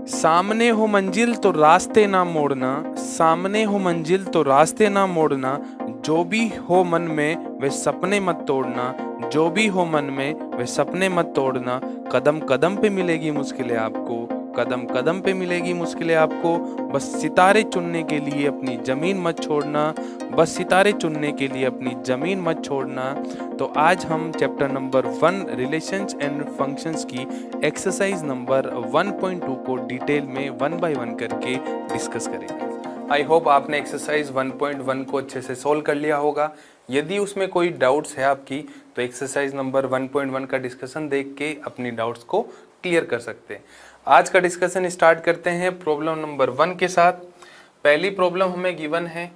सामने हो मंजिल तो रास्ते ना मोड़ना, सामने हो मंजिल तो रास्ते ना मोड़ना, जो भी हो मन में वे सपने मत तोड़ना, जो भी हो मन में वे सपने मत तोड़ना। कदम कदम पे मिलेगी मुश्किलें आपको, कदम कदम पे मिलेगी मुश्किलें आपको, बस सितारे चुनने के लिए अपनी ज़मीन मत छोड़ना, बस सितारे चुनने के लिए अपनी ज़मीन मत छोड़ना। तो आज हम chapter number 1 relations and functions की एक्सरसाइज नंबर 1.2 को डिटेल में 1 बाय 1 करके डिस्कस करेंगे। आई होप आपने एक्सरसाइज 1.1 को अच्छे से सोल्व कर लिया होगा। यदि उसमें कोई डाउट्स है आपकी तो एक्सरसाइज नंबर 1.1 का डिस्कशन देख के अपनी डाउट्स को क्लियर कर सकते हैं। आज का डिस्कशन स्टार्ट करते हैं प्रॉब्लम नंबर 1 के साथ। पहली प्रॉब्लम हमें गिवन है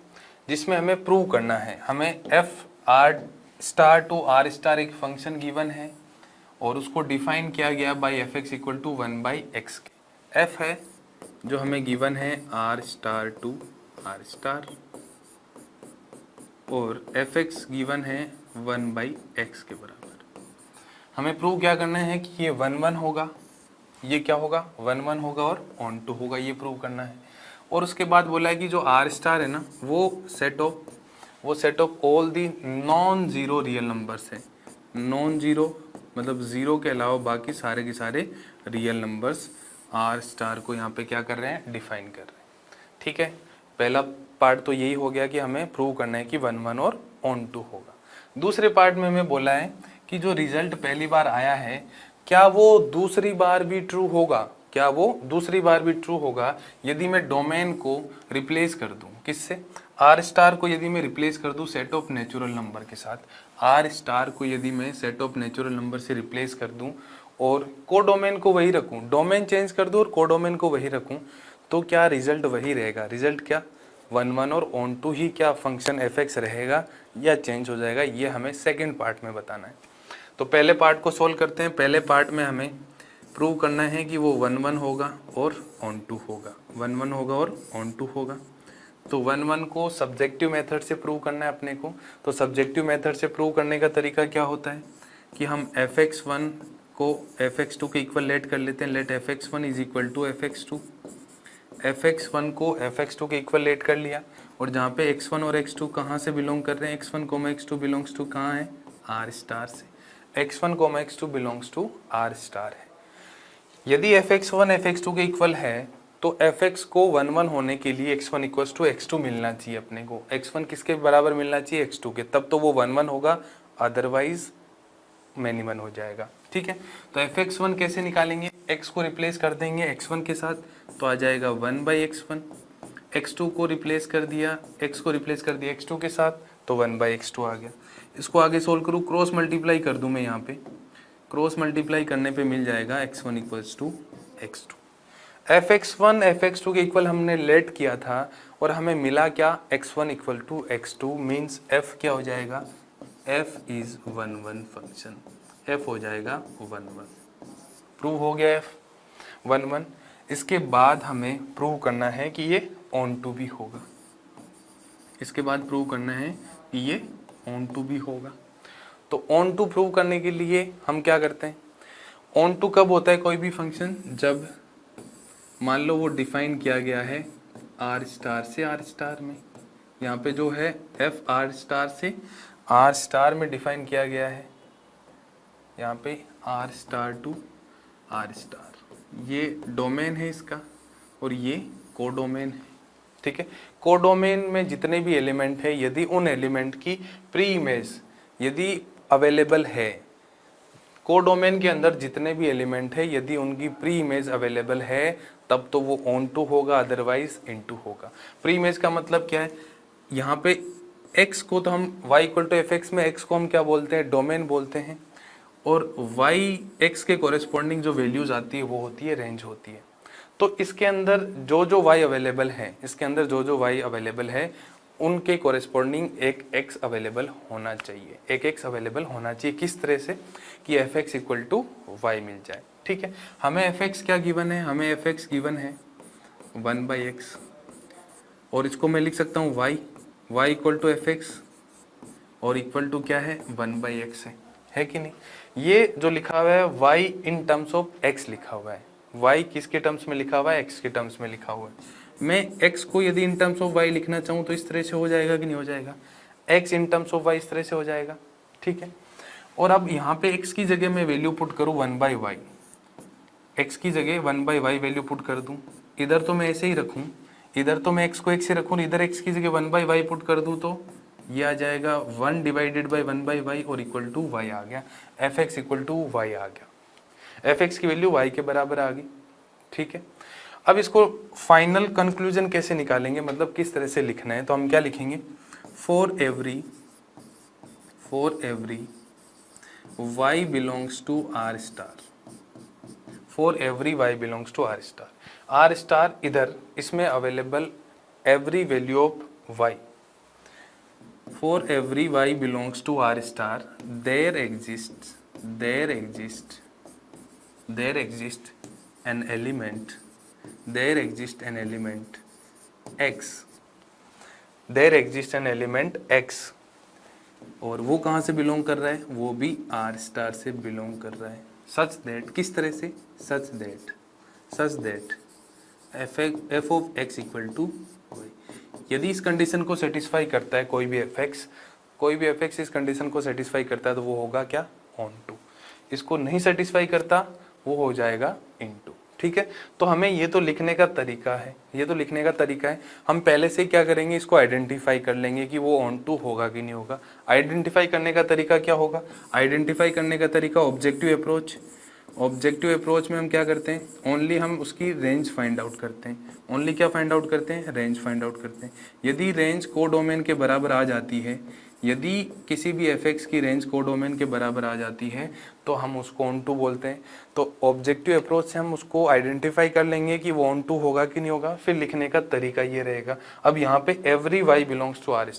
जिसमें हमें प्रूव करना है। हमें F R star to R star एक फंक्शन गिवन है और उसको डिफाइन किया गया by F x equal to 1/x के। एफ है जो हमें गिवन है R star to R star और एफ एक्स गिवन है 1/x के बराबर। हमें प्रूव क्या करना है कि ये 1 होगा, ये क्या होगा 1 होगा और ऑन टू होगा, ये प्रूव करना है। और उसके बाद बोला है कि जो आर स्टार है ना वो set of all the non zero real numbers है। नॉन जीरो मतलब जीरो के अलावा बाकी सारे के सारे रियल नंबर्स आर स्टार को यहाँ पे क्या कर रहे हैं, डिफाइन कर रहे हैं। ठीक है, पहला पार्ट तो यही हो गया कि हमें प्रूव करना है कि 1 और ऑन टू होगा। दूसरे पार्ट में हमें बोला है कि जो रिजल्ट पहली बार आया है क्या वो दूसरी बार भी ट्रू होगा, क्या वो दूसरी बार भी ट्रू होगा यदि मैं डोमेन को रिप्लेस कर दूं किससे, आर स्टार को यदि मैं रिप्लेस कर दूं सेट ऑफ नेचुरल नंबर के साथ, आर स्टार को यदि मैं सेट ऑफ नेचुरल नंबर से रिप्लेस कर दूं और को डोमेन को वही रखूं, डोमेन चेंज कर दूं और को डोमेन को वही रखूं, तो क्या रिजल्ट वही रहेगा। रिजल्ट क्या 1 और ऑन टू ही क्या फंक्शन एफ एक्स रहेगा या चेंज हो जाएगा, ये हमें सेकेंड पार्ट में बताना है। तो पहले पार्ट को सोल्व करते हैं। पहले पार्ट में हमें प्रूव करना है कि वो 1 होगा और ऑन टू होगा, 1 होगा और ऑन टू होगा। तो 1 को सब्जेक्टिव मेथड से प्रूव करना है अपने को। तो सब्जेक्टिव मेथड से प्रूव करने का तरीका क्या होता है कि हम fx1 को fx2 के इक्वल लेट कर लेते हैं। Late fx1 is equal to fx2, fx1 को fx2 के इक्वल लेट कर लिया और जहाँ पे x1 और x2 कहाँ से बिलोंग कर रहे हैं, x1 x2 बिलोंग्स टू कहाँ है, r स्टार से, x1 x2 belongs to r star है। यदि fx1 fx2 के इक्वल है तो fx को 1 होने के लिए x1 इक्वल्स टू x2 मिलना चाहिए अपने को। x1 किसके बराबर मिलना चाहिए, x2 के, तब तो वो 1 होगा, अदरवाइज मिनिमम हो जाएगा। ठीक है, तो fx1 कैसे निकालेंगे, x को रिप्लेस कर देंगे x1 के साथ तो आ जाएगा 1/x1, x2 को रिप्लेस कर दिया, x को रिप्लेस कर दिया x2 के साथ तो 1/x2 आ गया। इसको आगे सोल्व करूँ, क्रॉस मल्टीप्लाई कर दूँ मैं यहाँ पे, क्रॉस मल्टीप्लाई करने पे मिल जाएगा x1 equals to x2। fx1 fx2 के इक्वल हमने लेट किया था और हमें मिला क्या, x1 equal to x2 means f क्या हो जाएगा, f इज 1 फंक्शन, f हो जाएगा 1 प्रूव हो गया f 1। इसके बाद हमें प्रूव करना है कि ये ऑन टू भी होगा, इसके बाद प्रूव करना है कि ये ऑन टू भी होगा। तो ऑन टू प्रूव करने के लिए हम क्या करते हैं, ऑन टू कब होता है कोई भी फंक्शन, जब मान लो वो डिफाइन किया गया है आर स्टार से आर स्टार में, यहाँ पे जो है एफ आर स्टार से आर स्टार में डिफाइन किया गया है, यहाँ पे R star to R star, ये डोमेन है इसका और ये कोडोमेन है। ठीक है, कोडोमेन में जितने भी एलिमेंट है यदि उन एलिमेंट की प्री इमेज यदि अवेलेबल है, कोडोमेन के अंदर जितने भी एलिमेंट है यदि उनकी प्री इमेज अवेलेबल है तब तो वो ऑन टू होगा, अदरवाइज इन टू होगा। प्री इमेज का मतलब क्या है, यहाँ पे x को तो हम y equal to F X में x को हम क्या बोलते हैं, डोमेन बोलते हैं, और y x के कोरेस्पॉन्डिंग जो वैल्यूज आती है वो होती है रेंज होती है। तो इसके अंदर जो जो y अवेलेबल है, इसके अंदर जो जो y अवेलेबल है उनके कोरेस्पॉन्डिंग एक x अवेलेबल होना चाहिए, एक x अवेलेबल होना चाहिए। किस तरह से कि f x equal to y मिल जाए। ठीक है, हमें एफ एक्स क्या गिवन है, हमें एफ एक्स गिवन है 1/x और इसको मैं लिख सकता हूँ y equal to F X और इक्वल टू क्या है 1/x है कि नहीं। ये जो लिखा हुआ है y in terms of x लिखा हुआ है, y किसके टर्म्स में लिखा हुआ है, x के टर्म्स में लिखा हुआ है। मैं x को यदि इन टर्म्स ऑफ y लिखना चाहूँ तो इस तरह से हो जाएगा कि नहीं हो जाएगा, x in terms of y इस तरह से हो जाएगा, ठीक है। और अब यहाँ पे x की जगह मैं वैल्यू पुट करूँ 1/y, x की जगह 1/y वैल्यू पुट कर दूँ, इधर तो मैं ऐसे ही रखूँ, इधर तो मैं x को x से रखूँ, इधर x की जगह 1/y पुट कर दूँ तो ये आ जाएगा 1 डिवाइडेड बाई 1/y और इक्वल टू y आ गया, fx इक्वल टू y आ गया, fx की वैल्यू y के बराबर आ गई, ठीक है। अब इसको फाइनल कंक्लूजन कैसे निकालेंगे, मतलब किस तरह से लिखना है, तो हम क्या लिखेंगे, for every y belongs to r star, for every y belongs to r star, r star इधर इसमें available every value of y, for every y belongs to r star there exists an element x, there exists an element x, और वो कहाँ से belong कर रहा है, वो भी r स्टार से बिलोंग कर रहा है, सच दैट, किस तरह से, such that f of x equal to y, यदि इस कंडीशन को सेटिस्फाई करता है कोई भी fx इस कंडीशन को सेटिस्फाई करता है तो वो होगा क्या, ऑन टू, इसको नहीं सेटिस्फाई करता वो हो जाएगा इनटू, ठीक है। तो हमें ये तो लिखने का तरीका है, हम पहले से क्या करेंगे, इसको आइडेंटिफाई कर लेंगे कि वो ऑन टू होगा कि नहीं होगा। आइडेंटिफाई करने का तरीका क्या होगा, आइडेंटिफाई करने का तरीका ऑब्जेक्टिव अप्रोच में हम क्या करते हैं, ओनली हम उसकी रेंज फाइंड आउट करते हैं, ओनली क्या फाइंड आउट करते हैं, रेंज फाइंड आउट करते हैं। यदि रेंज कोडोमेन के बराबर आ जाती है, यदि किसी भी fx की रेंज कोडोमेन के बराबर आ जाती है तो हम उसको ऑन टू बोलते हैं। तो ऑब्जेक्टिव अप्रोच से हम उसको आइडेंटिफाई कर लेंगे कि वो ऑन टू होगा कि नहीं होगा, फिर लिखने का तरीका ये रहेगा। अब यहाँ पे every y belongs to r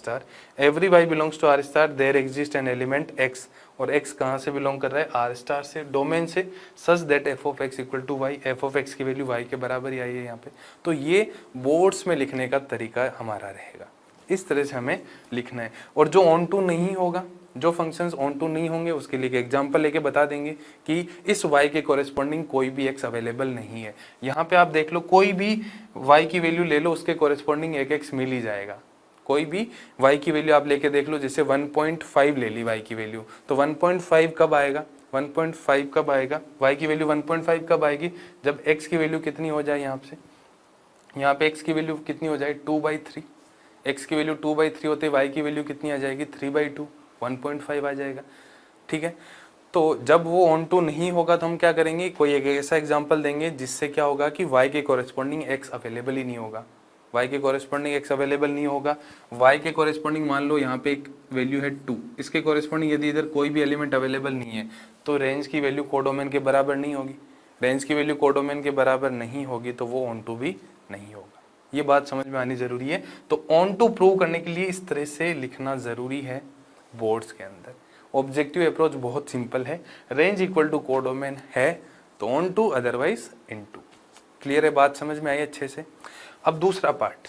star there exist an element x, और x कहाँ से बिलोंग कर रहा है, r स्टार से, डोमेन से, such that f of x equal to y, f of x की वैल्यू y के बराबर ही आई है यहाँ पे। तो ये बोर्ड्स में लिखने का तरीका हमारा रहेगा, इस तरह से हमें लिखना है। और जो ऑन टू नहीं होगा, जो फंक्शंस ऑन टू नहीं होंगे उसके लिए एग्जांपल लेके बता देंगे कि इस y के कोरेस्पॉन्डिंग कोई भी x अवेलेबल नहीं है। यहाँ पे आप देख लो, कोई भी y की वैल्यू ले लो, उसके कोरेस्पॉन्डिंग एक x मिल ही जाएगा। कोई भी y की वैल्यू आप लेके देख लो, जैसे 1.5 ले ली y की वैल्यू, तो 1.5 कब आएगा, 1.5 कब आएगा, y की वैल्यू 1.5 कब आएगी, जब x की वैल्यू कितनी हो जाए, यहाँ पे x की वैल्यू कितनी हो जाए, 2/3, x की वैल्यू 2/3 होते y की वैल्यू कितनी आ जाएगी, 3/2, 1.5 आ जाएगा, ठीक है। तो जब वो ऑन टू नहीं होगा तो हम क्या करेंगे, कोई एक ऐसा एग्जांपल देंगे जिससे क्या होगा कि y के कोरेस्पॉन्डिंग x अवेलेबल ही नहीं होगा, y के कोरेस्पॉन्डिंग x अवेलेबल नहीं होगा। y के कोरेस्पॉन्डिंग मान लो यहाँ पे एक वैल्यू है 2, इसके कोरेस्पॉन्डिंग यदि इधर कोई भी एलिमेंट अवेलेबल नहीं है तो रेंज की वैल्यू कोडोमेन के बराबर नहीं होगी, रेंज की वैल्यू कोडोमेन के बराबर नहीं होगी तो वो ऑन टू भी नहीं होगा। ये बात समझ में आनी जरूरी है। तो ऑन टू प्रूव करने के लिए इस तरह से लिखना जरूरी है बोर्ड्स के अंदर। ऑब्जेक्टिव अप्रोच बहुत सिंपल है, रेंज इक्वल टू कोडोमेन है तो onto, otherwise into. Clear है, बात समझ में आई अच्छे से। अब दूसरा पार्ट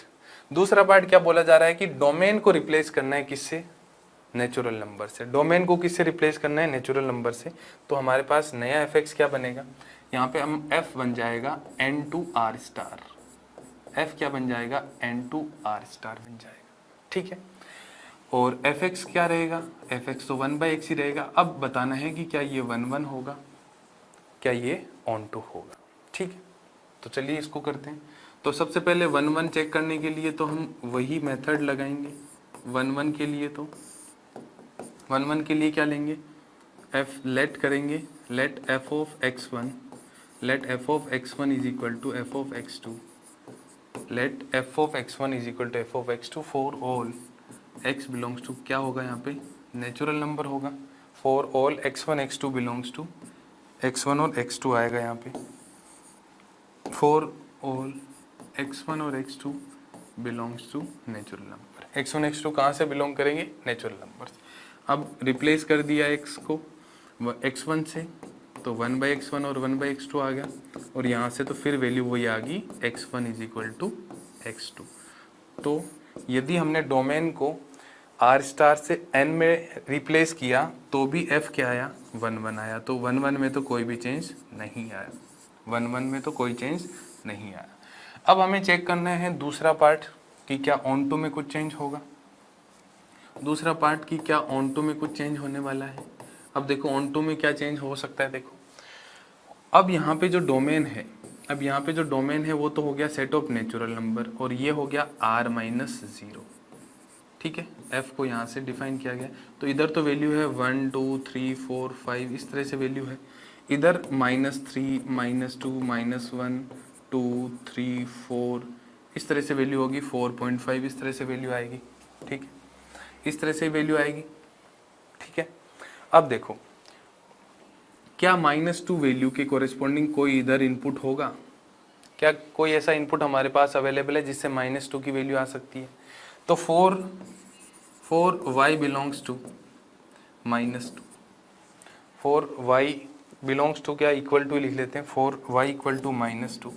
क्या बोला जा रहा है कि डोमेन को रिप्लेस करना है किससे, नेचुरल नंबर से। डोमेन को किससे रिप्लेस करना है, नेचुरल नंबर से। तो हमारे पास नया fx क्या बनेगा, यहाँ पे हम f बन जाएगा n2r स्टार, f क्या बन जाएगा, n2r स्टार बन जाएगा, ठीक है। और fx क्या रहेगा, fx तो 1/x ही रहेगा। अब बताना है कि क्या ये 1 होगा, क्या ये ऑन टू होगा, ठीक है। तो चलिए इसको करते हैं। तो सबसे पहले 1 चेक करने के लिए तो हम वही मेथड लगाएंगे। 1 के लिए तो 1 के लिए क्या लेंगे, लेट करेंगे, let f of x1 is equal to f of x2, let f of x1 is equal to f of x2 for all x belongs to, क्या होगा यहाँ पे, नेचुरल नंबर होगा। For all x1 x2 belongs to, x1 और x2 आएगा यहाँ पे। For all x1 और x2 belongs to natural number, x1 x2 कहाँ से बिलोंग करेंगे, नेचुरल नंबर से। अब रिप्लेस कर दिया x को x1 से, तो 1/x1 और 1/x2 आ गया, और यहाँ से तो फिर वैल्यू वही आ गई, x1 is equal to x2। तो यदि हमने डोमेन को r स्टार से n में रिप्लेस किया तो भी f क्या आया, 1 आया। तो 1 में तो कोई भी चेंज नहीं आया, 1 1 में तो कोई चेंज नहीं आया। अब हमें चेक करना है दूसरा पार्ट कि क्या ऑन टू में कुछ चेंज होगा। दूसरा पार्ट कि क्या ऑन टू में कुछ चेंज होने वाला है। अब देखो ऑन टू में क्या चेंज हो सकता है। देखो अब यहाँ पे जो डोमेन है, अब यहाँ पे जो डोमेन है वो तो हो गया सेट ऑफ नेचुरल नंबर और ये हो गया r-0। ठीक है, f को यहाँ से डिफाइन किया गया। तो इधर तो वैल्यू है 1 2 3 4 5 इस तरह से वैल्यू है। इधर -3 -2 -1 2 3 4 इस तरह से वैल्यू होगी। 4.5 इस तरह से वैल्यू आएगी। ठीक है, इस तरह से वैल्यू आएगी। ठीक है, अब देखो क्या -2 वैल्यू के कोरेस्पॉन्डिंग कोई इधर इनपुट होगा? क्या कोई ऐसा इनपुट हमारे पास अवेलेबल है जिससे -2 की वैल्यू आ सकती है? तो 4 y belongs to -2, 4 y belongs to क्या इक्वल टू लिख लेते हैं 4 y इक्वल टू -2।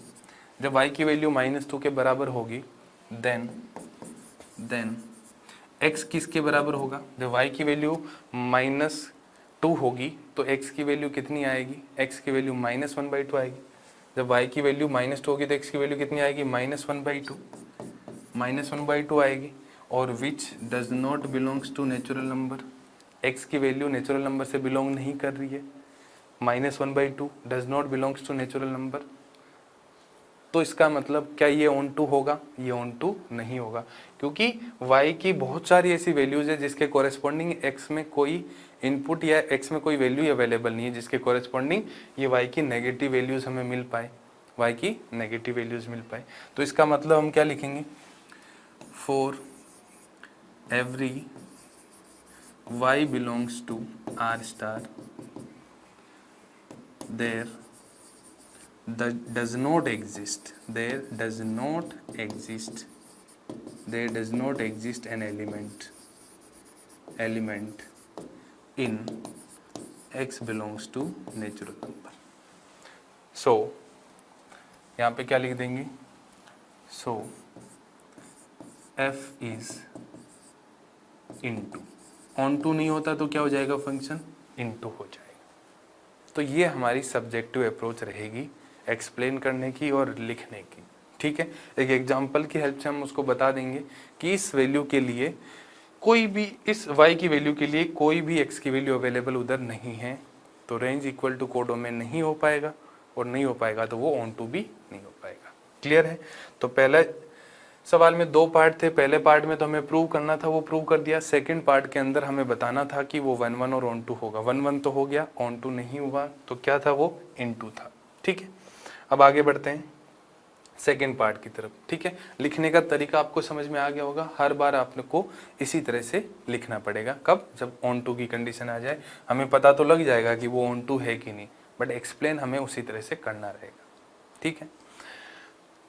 जब y की वैल्यू -2 के बराबर होगी देन x किसके बराबर होगा? जब y की वैल्यू -2 होगी तो x की वैल्यू कितनी आएगी? x की वैल्यू -1/2 आएगी। जब y की वैल्यू -2 होगी तो x की वैल्यू कितनी आएगी? -1/2, -1/2 आएगी। और which does not belongs to natural number, x की वैल्यू नेचुरल नंबर से बिलोंग नहीं कर रही है। -1/2 does not belongs to natural number. तो इसका मतलब क्या ये ऑन टू होगा? ये ऑन टू नहीं होगा, क्योंकि y की बहुत सारी ऐसी वैल्यूज है जिसके कोरेस्पॉन्डिंग x में कोई इनपुट या x में कोई वैल्यू अवेलेबल नहीं है जिसके कोरेस्पॉन्डिंग ये y की नेगेटिव वैल्यूज हमें मिल पाए, y की नेगेटिव वैल्यूज मिल पाए। तो इसका मतलब हम क्या लिखेंगे? For every y belongs to r star there does not exist an element in x belongs to natural number। so यहाँ पे क्या लिख देंगे? so f is into, onto नहीं होता तो क्या हो जाएगा? फंक्शन इनटू हो जाएगा। तो ये हमारी सब्जेक्टिव अप्रोच रहेगी एक्सप्लेन करने की और लिखने की। ठीक है, एक एग्जांपल की हेल्प से हम उसको बता देंगे कि इस वैल्यू के लिए कोई भी, इस y की वैल्यू के लिए कोई भी x की वैल्यू अवेलेबल उधर नहीं है, तो रेंज इक्वल टू कोडोमेन नहीं हो पाएगा, और नहीं हो पाएगा तो वो ऑन टू भी नहीं हो पाएगा। क्लियर है? तो पहले सवाल में 2 पार्ट थे। पहले पार्ट में तो हमें प्रूव करना था, वो प्रूव कर दिया। सेकंड पार्ट के अंदर हमें बताना था कि वो 1 1 और ऑन टू होगा। 1 1 तो हो गया, ऑन टू नहीं हुआ, तो क्या था? वो इनटू था। ठीक है, अब आगे बढ़ते हैं सेकंड पार्ट की तरफ। ठीक है, लिखने का तरीका आपको समझ में आ गया होगा। हर बार आपको इसी तरह से लिखना पड़ेगा। कब? जब ऑन टू की कंडीशन आ जाए। हमें पता तो लग जाएगा कि वो ऑन टू है कि नहीं, बट एक्सप्लेन हमें उसी तरह से करना रहेगा। ठीक है,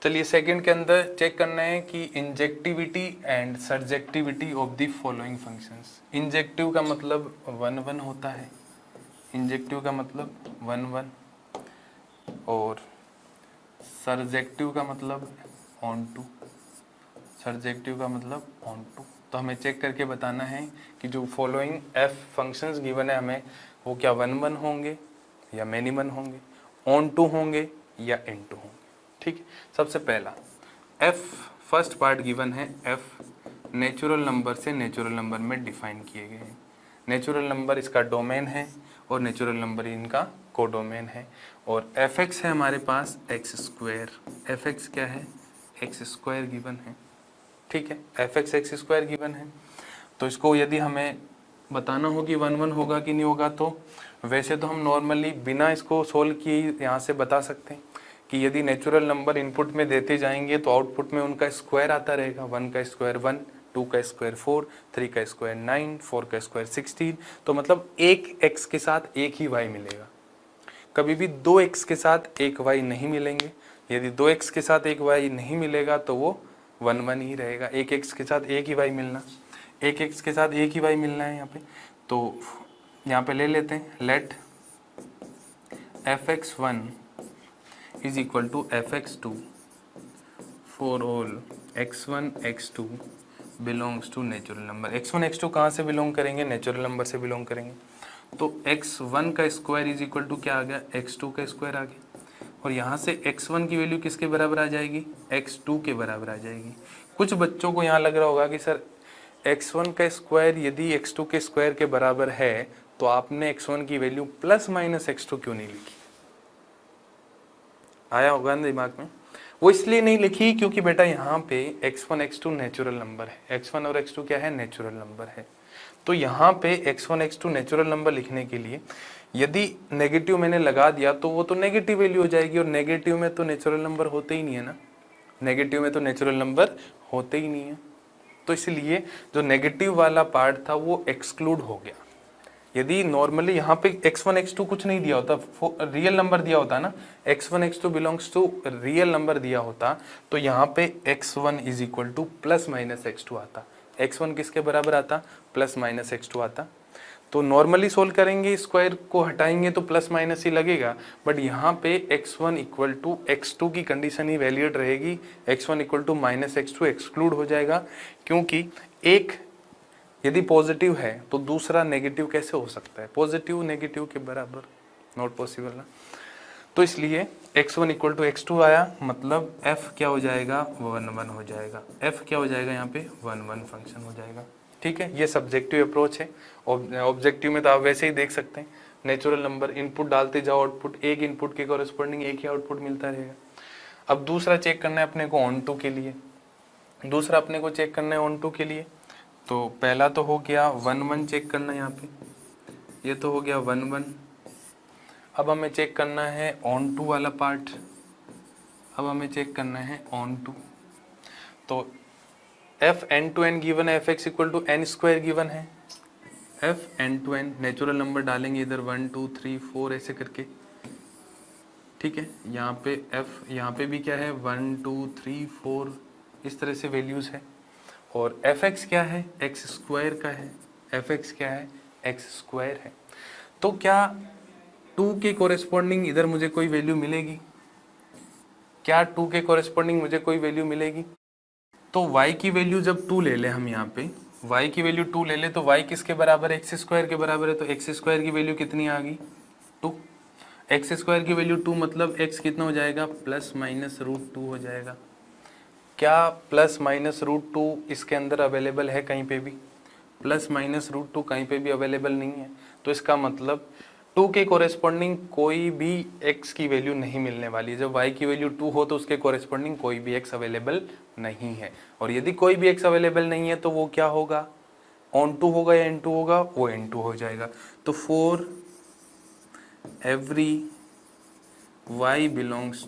चलिए सेकंड के अंदर चेक करना है कि injectivity and surjectivity of the following functions. Injective का मतलब 1 1 होता है, इंजेक्टिव का मतलब 1 1, और सर्जेक्टिव का मतलब ऑन टू, सर्जेक्टिव का मतलब ऑन टू। तो हमें चेक करके बताना है कि जो फॉलोइंग एफ फंक्शंस गिवन है हमें, वो क्या 1 1 होंगे या मैनी 1 होंगे, ऑन टू होंगे या इन टू होंगे। ठीक है, सबसे पहला f फर्स्ट पार्ट गिवन है, f नेचुरल नंबर से नेचुरल नंबर में डिफाइन किए गए हैं। नेचुरल नंबर इसका डोमेन है और नेचुरल नंबर इनका कोडोमेन है। और fx है हमारे पास एक्स स्क्वायर, fx क्या है? एक्स स्क्वायर गिवन है। ठीक है, fx एक्स स्क्वायर गिवन है। तो इसको यदि हमें बताना हो कि 1 1 होगा कि नहीं होगा, तो वैसे तो हम नॉर्मली बिना इसको सोल्व किए यहाँ से बता सकते हैं कि यदि नेचुरल नंबर इनपुट में देते जाएंगे तो आउटपुट में उनका स्क्वायर आता रहेगा। 1 का स्क्वायर 1, 2 का स्क्वायर 4, 3 का स्क्वायर 9, 4 का स्क्वायर 16। तो मतलब एक x के साथ एक ही y मिलेगा। कभी भी 2x के साथ एक y नहीं मिलेंगे। यदि 2x के साथ एक y नहीं मिलेगा तो वो 1 1 ही रहेगा। एक x के साथ एक ही y मिलना, एक x के साथ एक ही y मिलना है यहाँ पे। तो यहाँ पे ले लेते हैं, late fx1 is equal to fx2 for all x1 x2 belongs to natural number। x1 x2 कहाँ से बिलोंग करेंगे? नेचुरल नंबर से बिलोंग करेंगे। तो x1 का स्क्वायर इज इक्वल टू क्या आ गया? x2 का स्क्वायर आ गया। और यहाँ से x1 की वैल्यू किसके बराबर आ जाएगी, x2 के बराबर आ जाएगी। कुछ बच्चों को यहाँ लग रहा होगा कि सर x1 का स्क्वायर यदि x2 के स्क्वायर के बराबर है तो आपने x1 की वैल्यू प्लस माइनस x2 क्यों नहीं लिखी। आया होगा ना दिमाग में। वो इसलिए नहीं लिखी क्योंकि बेटा यहाँ पे x1 x2 नेचुरल नंबर है, x1 और x2 क्या है, नेचुरल नंबर है। तो यहाँ पे x1 x2 नेचुरल नंबर लिखने के लिए यदि नेगेटिव मैंने लगा दिया तो वो तो नेगेटिव वैल्यू हो जाएगी, और नेगेटिव में तो नेचुरल नंबर होते ही नहीं है ना, नेगेटिव में तो नेचुरल नंबर होते ही नहीं है। तो इसलिए जो नेगेटिव वाला पार्ट था वो एक्सक्लूड हो गया। यदि नॉर्मली यहाँ पे x1 x2 कुछ नहीं दिया होता, रियल नंबर दिया होता ना, x1 x2 belongs to real number दिया होता, तो यहाँ पे x1 is equal two plus minus x2 आता। x1 किसके बराबर आता, प्लस माइनस x2 आता। तो नॉर्मली सोल्व करेंगे, स्क्वायर को हटाएंगे तो प्लस माइनस ही लगेगा, बट यहाँ पे x1 इक्वल टू x2 की कंडीशन ही वैलिड रहेगी, x1 equal to minus x2 exclude हो जाएगा, क्योंकि एक यदि पॉजिटिव है तो दूसरा नेगेटिव कैसे हो सकता है, पॉजिटिव नेगेटिव के बराबर, नॉट पॉसिबल ना। तो इसलिए x1 इक्वल टू x2 आया, मतलब f क्या हो जाएगा, 1 1 हो जाएगा। f क्या हो जाएगा यहाँ पे, 1 1 फंक्शन हो जाएगा। ठीक है, ये सब्जेक्टिव अप्रोच है। ऑब्जेक्टिव में तो आप वैसे ही देख सकते हैं, नेचुरल नंबर इनपुट डालते जाओ, आउटपुट एक इनपुट के कॉरेस्पॉन्डिंग एक ही आउटपुट मिलता रहेगा। अब दूसरा चेक करना है अपने को ऑन टू के लिए, दूसरा अपने को चेक करना है ऑन टू के लिए। तो पहला तो हो गया 1 1 चेक करना है यहाँ पे, ये तो हो गया 1 1। अब हमें चेक करना है ऑन टू वाला पार्ट, अब हमें चेक करना है ऑन टू। तो f n to n गिवन है, fx equal to n square given है, f n to n natural number डालेंगे इधर 1 2 3 4 ऐसे करके। ठीक है, यहाँ पे f यहाँ पे भी क्या है 1 2 3 4 इस तरह से वैल्यूज है, और fx क्या है, x स्क्वायर का है, fx क्या है, x स्क्वायर है। तो क्या 2 के कोरेस्पॉन्डिंग इधर मुझे कोई वैल्यू मिलेगी, क्या 2 के कोरेस्पॉन्डिंग मुझे कोई वैल्यू मिलेगी। तो y की वैल्यू जब 2 ले ले हम यहाँ पे, y की वैल्यू 2 ले ले तो y किसके बराबर है, x स्क्वायर के बराबर है। तो x स्क्वायर की वैल्यू कितनी आ गई, 2। x स्क्वायर की वैल्यू 2 मतलब x कितना हो जाएगा, प्लस माइनस रूट 2 हो जाएगा। क्या प्लस माइनस रूट 2 इसके अंदर अवेलेबल है कहीं पे भी, प्लस माइनस रूट 2 कहीं पे भी अवेलेबल नहीं है। तो इसका मतलब 2 के कोरेस्पॉन्डिंग कोई भी x की वैल्यू नहीं मिलने वाली है। जब y की वैल्यू 2 हो तो उसके कोरेस्पॉन्डिंग कोई भी x अवेलेबल नहीं है, और यदि कोई भी x अवेलेबल नहीं है तो वो क्या होगा, ऑन टू होगा या n2 होगा, वो n2 हो जाएगा। तो for every y belongs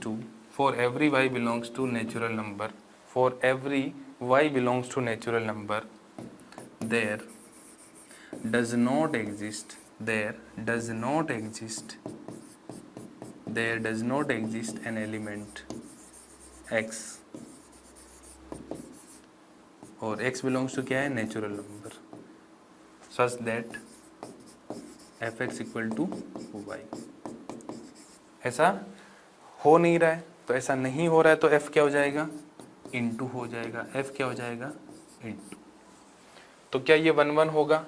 to natural number, for every y belongs to natural number, there does not exist an element x, और x belongs to क्या है, natural number, such that fx equal to y। ऐसा हो नहीं रहा है, तो ऐसा नहीं हो रहा है तो f क्या हो जाएगा, इंटू हो जाएगा, f क्या हो जाएगा, इंटू। तो क्या ये 1 1 होगा,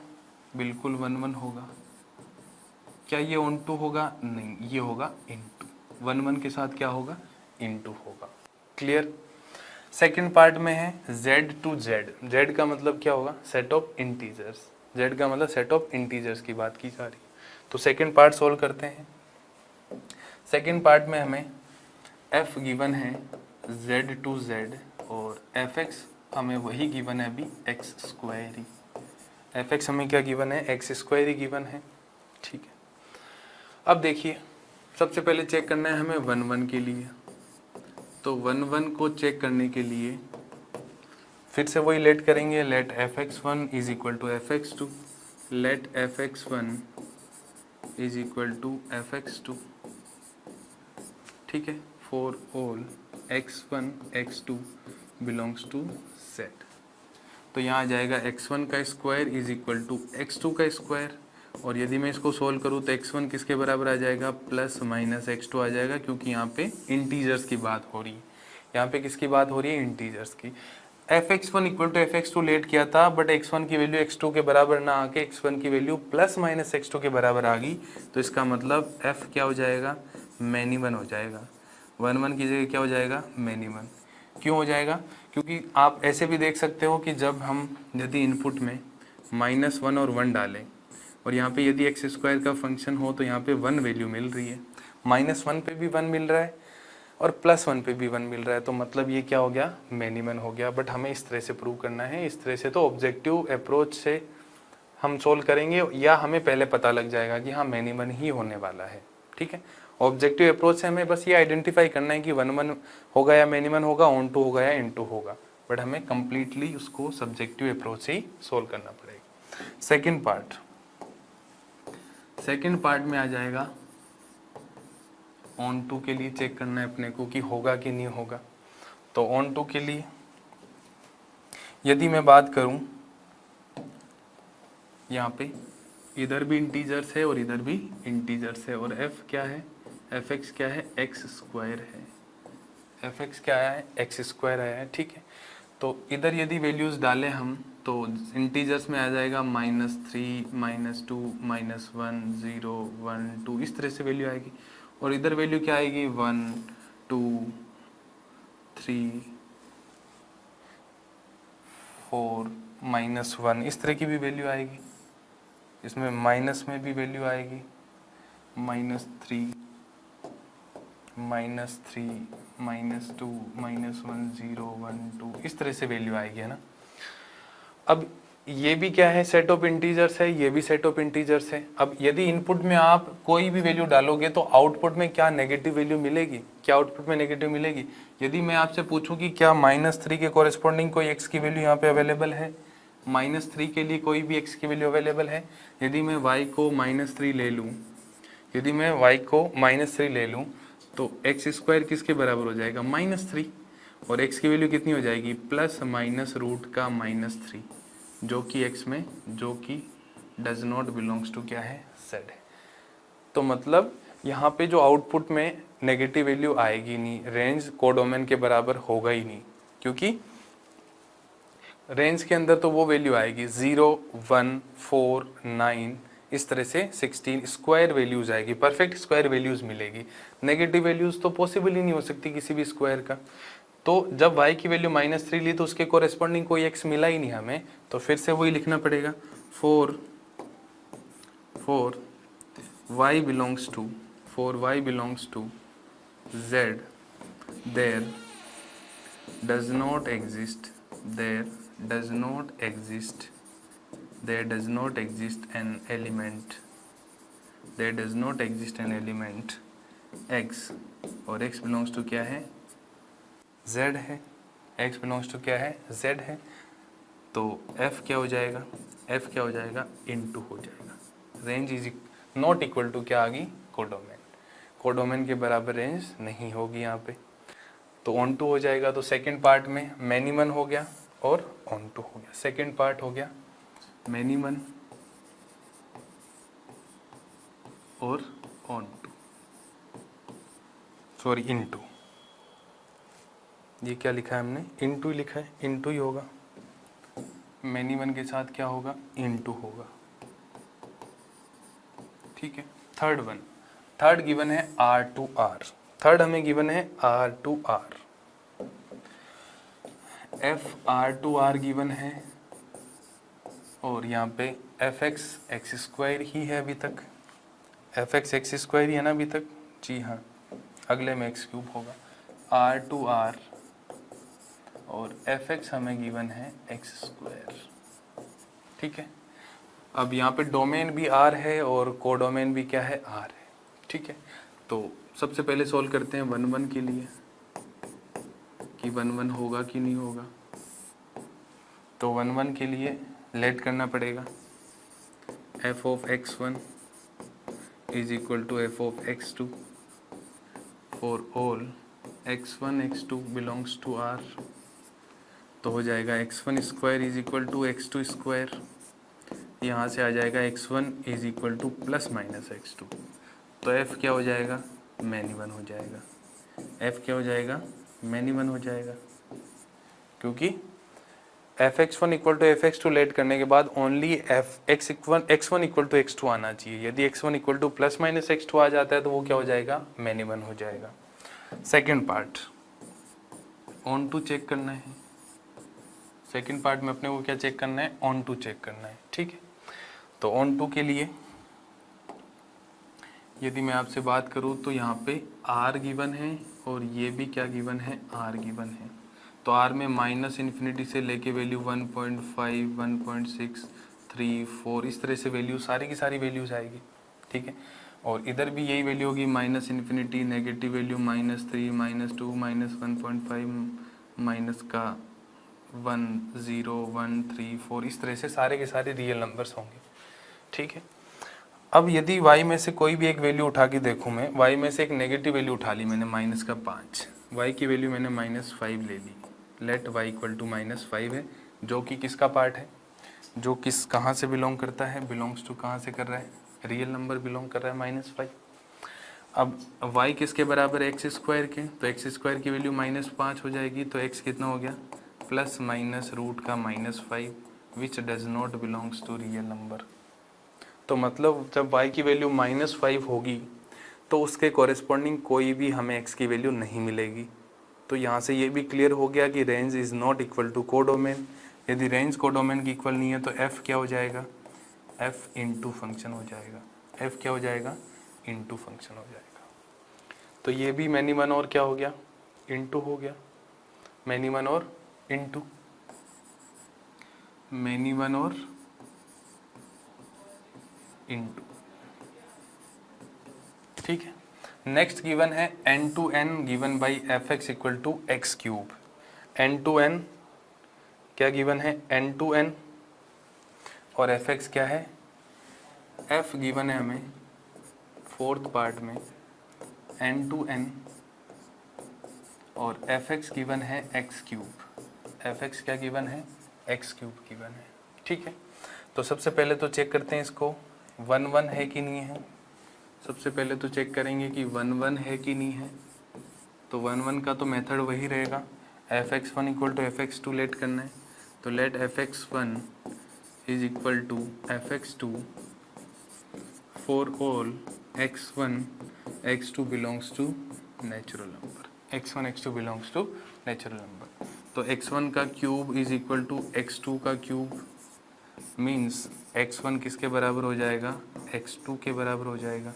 बिल्कुल 1 1 होगा। क्या ये ऑन टू होगा, नहीं, ये होगा इनटू, 1 1 के साथ क्या होगा, इनटू होगा। क्लियर। सेकंड पार्ट में है z टू z, z का मतलब क्या होगा, सेट ऑफ इंटीजर्स, z का मतलब सेट ऑफ इंटीजर्स की बात की जा रही है। तो सेकंड पार्ट सोल्व करते हैं। सेकंड पार्ट में हमें f गिवन है z टू z, और fx हमें वही गिवन है अभी, x स्क्वायर ही, fx हमें क्या गिवन है, x स्क्वायर ही गिवन है। ठीक है, अब देखिए सबसे पहले चेक करना है हमें 1 1 के लिए। तो 1 1 को चेक करने के लिए फिर से वही लेट करेंगे, let fx1 is equal to fx2, let fx1 is equal to fx2। ठीक है, for all x1 x2 belongs to z। तो यहाँ आ जाएगा x1 का square is equal to x2 का स्क्वायर, और यदि मैं इसको सोल्व करूँ तो x1 किसके बराबर आ जाएगा, प्लस माइनस x2 आ जाएगा, क्योंकि यहाँ पे इंटीजर्स की बात हो रही है। यहाँ पे किसकी बात हो रही है, इंटीजर्स की। fx1 equal to fx2 late किया था, बट x1 की वैल्यू x2 के बराबर ना आके x1 की वैल्यू प्लस माइनस x2 के बराबर आ गई। तो इसका मतलब f क्या हो जाएगा, मैनी 1 हो जाएगा। 1 की जगह क्या हो जाएगा, मैनी 1। क्यों हो जाएगा, क्योंकि आप ऐसे भी देख सकते हो कि जब हम यदि इनपुट में -1 और 1 डालें और यहाँ पे यदि एक्स स्क्वायर का फंक्शन हो तो यहाँ पे 1 वैल्यू मिल रही है, -1 पे भी 1 मिल रहा है और +1 पे भी 1 मिल रहा है, तो मतलब ये क्या हो गया, मैनी 1 हो गया। बट हमें इस तरह से प्रूव करना है, इस तरह से तो ऑब्जेक्टिव अप्रोच से हम सोल्व करेंगे या हमें पहले पता लग जाएगा कि हाँ मैनी 1 ही होने वाला है। ठीक है, ऑब्जेक्टिव अप्रोच से हमें बस ये आइडेंटिफाई करना है कि 1 होगा या मैनी 1 होगा, ऑन टू होगा या इन टू होगा, बट हमें कंप्लीटली उसको सब्जेक्टिव अप्रोच से ही सोल्व करना पड़ेगा। सेकेंड पार्ट में आ जाएगा ऑन टू के लिए चेक करना है अपने को कि होगा कि नहीं होगा। तो ऑन टू के लिए यदि मैं बात करूं, यहाँ पे इधर भी इंटीजर्स है और इधर भी इंटीजर्स है, और f क्या है, fx क्या है, x स्क्वायर है, fx क्या आया है, x स्क्वायर आया है। ठीक है, तो इधर यदि वैल्यूज डालें हम तो इंटीजर्स में आ जाएगा -3, -2, -1, 0, 1, 2, इस तरह से वैल्यू आएगी। और इधर वैल्यू क्या आएगी, 1, 2, 3, 4, -1, इस तरह की भी वैल्यू आएगी। इसमें माइनस में भी वैल्यू आएगी, -3, -3, -2, -1, 0, 1, 2, इस तरह से वैल्यू आएगी, है ना। अब ये भी क्या है, सेट ऑफ इंटीजर्स है, ये भी सेट ऑफ इंटीजर्स है। अब यदि इनपुट में आप कोई भी वैल्यू डालोगे तो आउटपुट में क्या नेगेटिव वैल्यू मिलेगी, क्या आउटपुट में नेगेटिव मिलेगी। यदि मैं आपसे पूछूं कि क्या -3 के कॉरेस्पॉन्डिंग कोई x की वैल्यू यहाँ पे अवेलेबल है, -3 के लिए कोई भी x की वैल्यू अवेलेबल है। यदि मैं y को -3 ले लूँ, यदि मैं y को -3 ले लूँ तो एक्स स्क्वायर किसके बराबर हो जाएगा, -3, और x की वैल्यू कितनी हो जाएगी, ±√3, जो कि x में, जो कि डज नॉट बिलोंग्स टू क्या है, z है। तो मतलब यहाँ पे जो आउटपुट में नेगेटिव वैल्यू आएगी नहीं, रेंज कोडोमेन के बराबर होगा ही नहीं, क्योंकि रेंज के अंदर तो वो वैल्यू आएगी 0, 1, 4, 9, इस तरह से 16 स्क्वायर वैल्यूज आएगी, परफेक्ट स्क्वायर वैल्यूज मिलेगी। नेगेटिव वैल्यूज तो पॉसिबल ही नहीं हो सकती किसी भी स्क्वायर का। तो जब y की वैल्यू -3 ली तो उसके कोरेस्पॉन्डिंग कोई x मिला ही नहीं हमें, तो फिर से वही लिखना पड़ेगा, for y belongs to z, there does not exist an element x, और x belongs to क्या है, z है, x belongs to क्या है, z है। तो f क्या हो जाएगा, f क्या हो जाएगा, इनटू हो जाएगा। Range is not equal to क्या आ गई, कोडोमेन, कोडोमेन के बराबर रेंज नहीं होगी यहाँ पे, तो ऑन टू हो जाएगा। तो सेकंड पार्ट में मैनी 1 हो गया और ऑन टू हो गया। सेकंड पार्ट हो गया मैनी 1 और ऑन टू, सॉरी इनटू, ये क्या लिखा है हमने, इनटू लिखा है, इनटू ही होगा। मैनी 1 के साथ क्या होगा, इनटू होगा। ठीक है, थर्ड गिवन है R2R, थर्ड हमें गिवन है R2R, FR2R गिवन है, और यहाँ पे fx x स्क्वायर ही है अभी तक, fx x स्क्वायर ही है ना अभी तक, जी हाँ, अगले में x क्यूब होगा। R2R और fx हमें गिवन है x स्क्वायर। ठीक है, अब यहाँ पे डोमेन भी R है और कोडोमेन भी क्या है, R है। ठीक है, तो सबसे पहले सॉल्व करते हैं 1 के लिए कि 1 होगा कि नहीं होगा। तो 1 के लिए लेट करना पड़ेगा, f of x1 is equal to f of x2 for all x1 x2 belongs to R। तो हो जाएगा x1 square is equal to x2 square, यहाँ से आ जाएगा x1 is equal to ±x2। तो f क्या हो जाएगा, मैनी 1 हो जाएगा, f क्या हो जाएगा, मैनी 1 हो जाएगा, क्योंकि fx1 equal to fx2 late करने के बाद only x1 equal to x2 आना चाहिए। यदि x1 इक्वल टू ±x2 आ जाता है तो वो क्या हो जाएगा, मैनी 1 हो जाएगा। Second part onto check करना है। सेकेंड पार्ट में अपने को क्या चेक करना है, ऑन टू चेक करना है, ठीक है। तो ऑन टू के लिए यदि मैं आपसे बात करूं तो यहाँ पे आर गिवन है और ये भी क्या गिवन है, आर गिवन है। तो आर में माइनस इन्फिनिटी से लेके वैल्यू 1.5, 1.6, 3, 4 इस तरह से वैल्यू सारी की सारी वैल्यूज आएगी, ठीक है। और इधर भी यही वैल्यू होगी, minus infinity, negative value -3, -2, -1.5, minus का 1, 0, 1, 3, 4 इस तरह से सारे के सारे रियल नंबर्स होंगे, ठीक है। अब यदि y में से कोई भी एक वैल्यू उठा के देखूँ मैं, y में से एक नेगेटिव वैल्यू उठा ली मैंने -5, y की वैल्यू मैंने -5 ले ली, लेट y इक्वल टू -5 है, जो कि किसका पार्ट है, जो किस कहाँ से बिलोंग करता है, बिलोंग्स टू कहाँ से कर रहा है, रियल नंबर बिलोंग कर रहा है -5। अब y किसके बराबर है, एक्स स्क्वायर के, तो एक्स स्क्वायर की वैल्यू -5 हो जाएगी, तो x कितना हो गया, प्लस माइनस रूट का -5 which does not belongs to real number. तो मतलब जब y की वैल्यू -5 होगी तो उसके कॉरेस्पॉन्डिंग कोई भी हमें x की वैल्यू नहीं मिलेगी। तो यहाँ से ये भी क्लियर हो गया कि range is not equal to codomain. यदि रेंज कोडोमेन की इक्वल नहीं है तो f क्या हो जाएगा, f इंटू फंक्शन हो जाएगा, f क्या हो जाएगा, इंटू फंक्शन हो जाएगा। तो ये भी मैनी वन और क्या हो गया, इंटू हो गया, मैनी वन और इंटू, मैनी वन और इंटू, ठीक है। नेक्स्ट गिवन है n to n given by F x equal to X cube. n to n क्या गिवन है, n टू n और एफ एक्स क्या है, f गिवन है हमें फोर्थ पार्ट में n टू n और एफ एक्स गिवन है एक्स क्यूब। एफ एक्स क्या गिवन है, एक्स क्यूब गिवन है, ठीक है। तो सबसे पहले तो चेक करते हैं इसको 1 1 है कि नहीं है। सबसे पहले तो चेक करेंगे कि 1 1 है कि नहीं है। तो 1 1 का तो मेथड वही रहेगा, f(x1) equal to f(x2) late करना है। तो let f(x1) is equal to f(x2) for all x1 x2 belongs to natural number, x1 x2 belongs to natural number. तो x1 का cube is equal to x2 का cube, means x1 किसके बराबर हो जाएगा, x2 के बराबर हो जाएगा।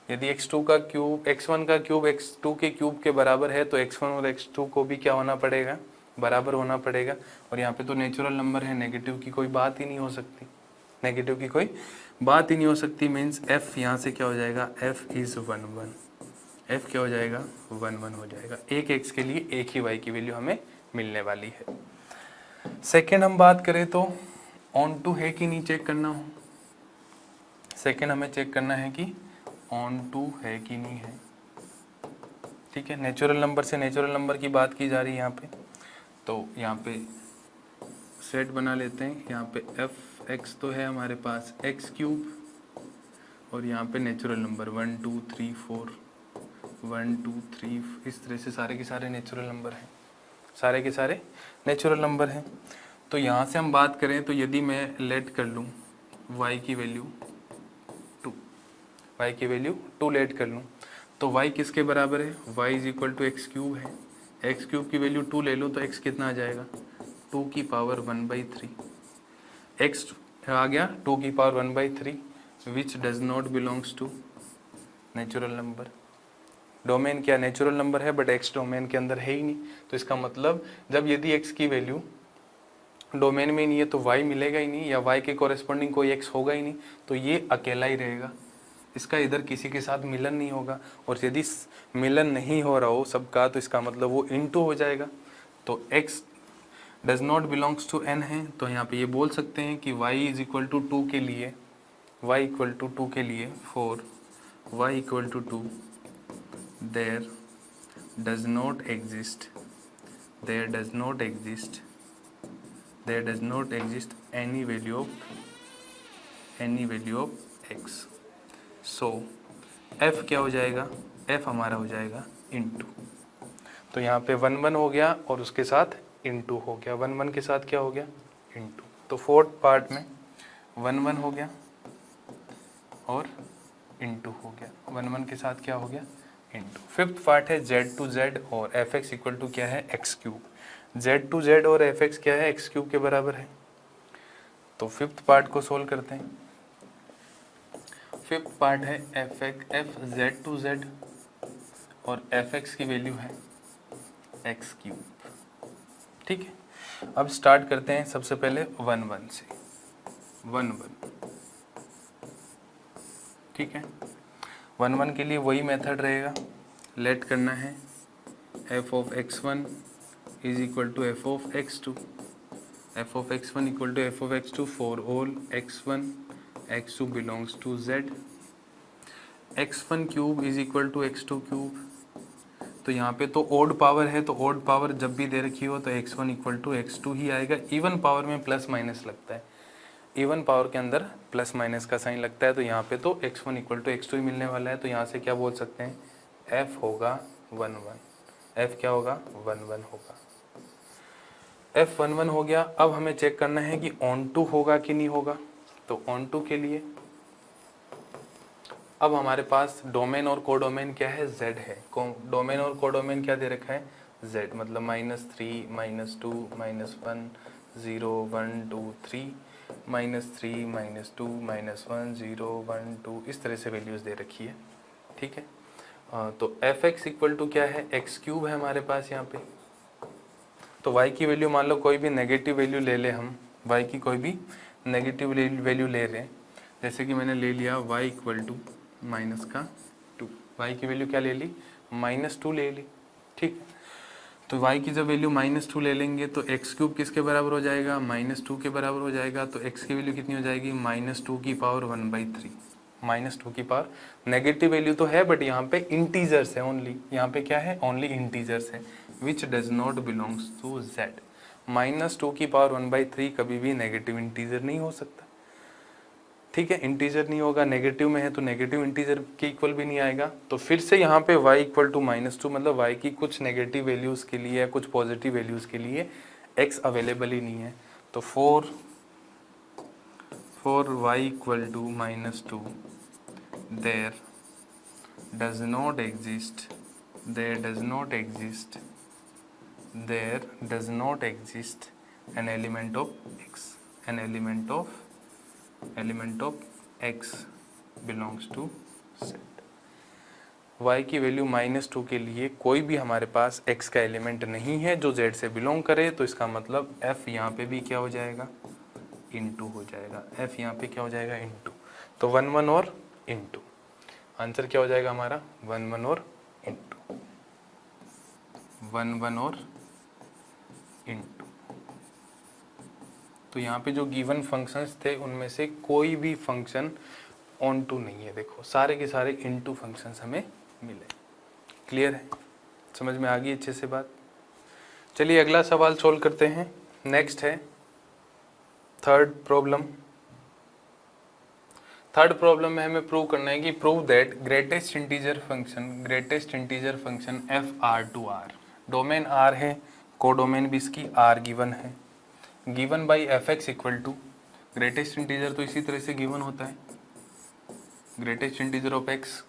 यदि x2 का क्यूब x1 का क्यूब x2 के क्यूब के बराबर है तो x1 और x2 को भी क्या होना पड़ेगा, बराबर होना पड़ेगा। और यहाँ पे तो नेचुरल नंबर है, नेगेटिव की कोई बात ही नहीं हो सकती, नेगेटिव की कोई बात ही नहीं हो सकती, मीन्स f यहाँ से क्या हो जाएगा, f इज़ 1 1, f क्या हो जाएगा, 1 1 हो जाएगा। एक x के लिए एक ही y की वैल्यू हमें मिलने वाली है। सेकेंड हम बात करें तो ऑन टू है कि नहीं चेक करना हो। सेकेंड हमें चेक करना है कि ऑन टू है कि नहीं है, ठीक है। नेचुरल नंबर से नेचुरल नंबर की बात की जा रही है यहाँ पे, तो यहाँ पे सेट बना लेते हैं। यहाँ पे एफ एक्स तो है हमारे पास एक्स क्यूब और यहाँ पे नेचुरल नंबर 1 2 3 4 1 2 3 इस तरह से सारे के सारे नेचुरल नंबर हैं, सारे के सारे नेचुरल नंबर हैं। तो यहाँ से हम बात करें तो यदि मैं लेट कर लूँ y की वैल्यू 2, y की वैल्यू 2 लेट कर लूँ तो y किसके बराबर है, y is equal to X cube है। एक्स क्यूब की वैल्यू 2 ले लो तो x कितना आ जाएगा, 2 की पावर 1/3। x आ गया 2 की power 1/3 which does not belongs to natural number. Domain क्या नेचुरल नंबर है बट x डोमेन के अंदर है ही नहीं। तो इसका मतलब जब यदि x की वैल्यू डोमेन में नहीं है तो y मिलेगा ही नहीं, या y के कॉरेस्पॉन्डिंग कोई x होगा ही नहीं, तो ये अकेला ही रहेगा, इसका इधर किसी के साथ मिलन नहीं होगा। और यदि मिलन नहीं हो रहा हो सबका तो इसका मतलब वो इनटू हो जाएगा। तो x does not belongs to n है, तो यहाँ पे ये बोल सकते हैं कि y इज इक्वल टू 2 के लिए, y इक्वल टू 2 के लिए for y equal to 2 there does not exist, there does not exist, there does not exist any value of x। So f क्या हो जाएगा, f हमारा हो जाएगा इंटू। तो यहाँ पे 1 1 हो गया और उसके साथ इंटू हो गया, 1 1 के साथ क्या हो गया, इंटू। तो फोर्थ पार्ट में 1 1 हो गया और इंटू हो गया, 1 1 के साथ क्या हो गया, इंटू फिफ्थ पार्ट है z टू z और एफ एक्स इक्वल टू क्या है X cube. z to z और एफ एक्स क्या है एक्स क्यूब के बराबर है। तो फिफ्थ पार्ट को सोल्व करते हैं। फिफ्थ पार्ट है एफ z टू z और एफ एक्स की वैल्यू है एक्स क्यूब। ठीक है, अब स्टार्ट करते हैं सबसे पहले 1 1 से 1 1। ठीक है, 1 1 के लिए वही मेथड रहेगा। लेट करना है F of x1 is equal to F of x2, F of x1 equal to F of x2 for all x1 x2 belongs to z। x1 cube is equal to x2 cube. तो यहाँ पे तो odd power है, तो odd power जब भी दे रखी हो तो x1 इक्वल टू x2 ही आएगा। इवन पावर में प्लस माइनस लगता है, इवन पावर के अंदर प्लस माइनस का साइन लगता है। तो यहाँ पे तो x1 इक्वल टू x2 ही मिलने वाला है। तो यहाँ से क्या बोल सकते हैं, f होगा 1 1, f क्या होगा 1 1 होगा। f 1 1 हो गया। अब हमें चेक करना है कि ऑन टू होगा कि नहीं होगा। तो ऑन टू के लिए अब हमारे पास डोमेन और कोडोमेन क्या है z है। डोमेन और कोडोमेन क्या दे रखा है z, मतलब -3 -2 -1 0 1 2 3 -3 -2 -1 0 1 2 इस तरह से वैल्यूज दे रखी है। ठीक है, तो एफ एक्स इक्वल टू क्या है एक्स क्यूब है हमारे पास यहाँ पे। तो y की वैल्यू मान लो कोई भी नेगेटिव वैल्यू ले ले, हम y की कोई भी नेगेटिव वैल्यू ले रहे हैं। जैसे कि मैंने ले लिया y इक्वल टू -2, y की वैल्यू क्या ले ली -2 ले ली। ठीक है, तो y की जब वैल्यू -2 ले लेंगे तो x क्यूब किसके बराबर हो जाएगा -2 के बराबर हो जाएगा। तो x की वैल्यू कितनी हो जाएगी -2 की पावर 1/3। -2 की पावर नेगेटिव वैल्यू तो है बट यहाँ पे इंटीजर्स है ओनली, यहाँ पे क्या है ओनली इंटीजर्स है which does not belongs to z। -2 की पावर 1/3 कभी भी नेगेटिव इंटीजर नहीं हो सकता। ठीक है, इंटीजर नहीं होगा, नेगेटिव में है तो नेगेटिव इंटीजर के इक्वल भी नहीं आएगा। तो फिर से यहाँ पे y इक्वल टू -2 मतलब y की कुछ नेगेटिव वैल्यूज़ के लिए या कुछ पॉजिटिव वैल्यूज़ के लिए x अवेलेबल ही नहीं है। तो for y equal to -2 there does not exist an element of x, element of x belongs to z। y की वैल्यू -2 के लिए कोई भी हमारे पास x का एलिमेंट नहीं है जो z से बिलोंग करे। तो इसका मतलब f यहाँ पे भी क्या हो जाएगा इंटू हो जाएगा, f यहाँ पे क्या हो जाएगा इंटू। तो 1 1 और इंटू, आंसर क्या हो जाएगा हमारा 1 1 और इंटू, 1 1 और इंटू। तो यहाँ पे जो गिवन फंक्शंस थे उनमें से कोई भी फंक्शन ऑन टू नहीं है। देखो सारे के सारे इनटू फंक्शंस हमें मिले। क्लियर है, समझ में आ गई अच्छे से बात। चलिए अगला सवाल सोल्व करते हैं। नेक्स्ट है थर्ड प्रॉब्लम। थर्ड प्रॉब्लम में हमें प्रूव करना है कि prove that greatest integer function F R to R, domain R है, कोडोमेन भी इसकी आर गिवन है, given by F x equal to greatest integer तो इसी तरह से गिवन होता है, greatest integer of X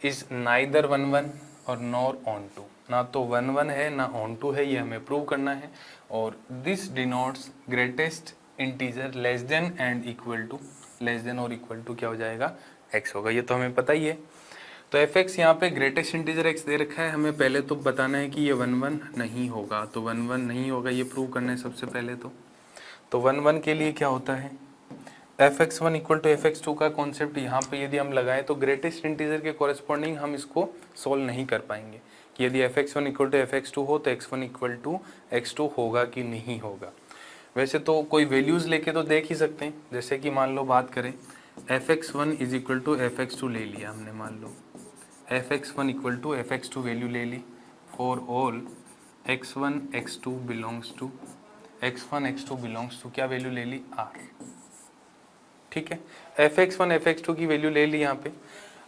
is neither 1 1 और नॉर ऑन टू, ना तो 1 1 है ना ऑन टू है, ये हमें प्रूव करना है। और this denotes greatest integer less than and equal to, less than और इक्वल टू क्या हो जाएगा x होगा, ये तो हमें पता ही है। तो एफ एक्स यहाँ पे ग्रेटेस्ट इंटीजर x दे रखा है, हमें पहले तो बताना है कि ये 1 1 नहीं होगा। तो 1 1 नहीं होगा ये प्रूव करना है सबसे पहले। तो 1 1 के लिए क्या होता है fx1 इक्वल टू fx2 का कॉन्सेप्ट यहाँ पे यदि हम लगाएं तो ग्रेटेस्ट इंटीजर के कॉरेस्पॉन्डिंग हम इसको सोल्व नहीं कर पाएंगे कि यदि fx1 इक्वल टू fx2 हो तो x1 इक्वल टू x2 होगा कि नहीं होगा। वैसे तो कोई वैल्यूज़ लेके तो देख ही सकते हैं, जैसे कि मान लो बात करें fx1 is equal to fx2 ले लिया हमने, मान लो fx1 equal to fx2 value ले ली for all x1 x2 belongs to, x1 x2 belongs to क्या वैल्यू ले ली r। ठीक है, fx1 fx2 की वैल्यू ले ली यहाँ पे।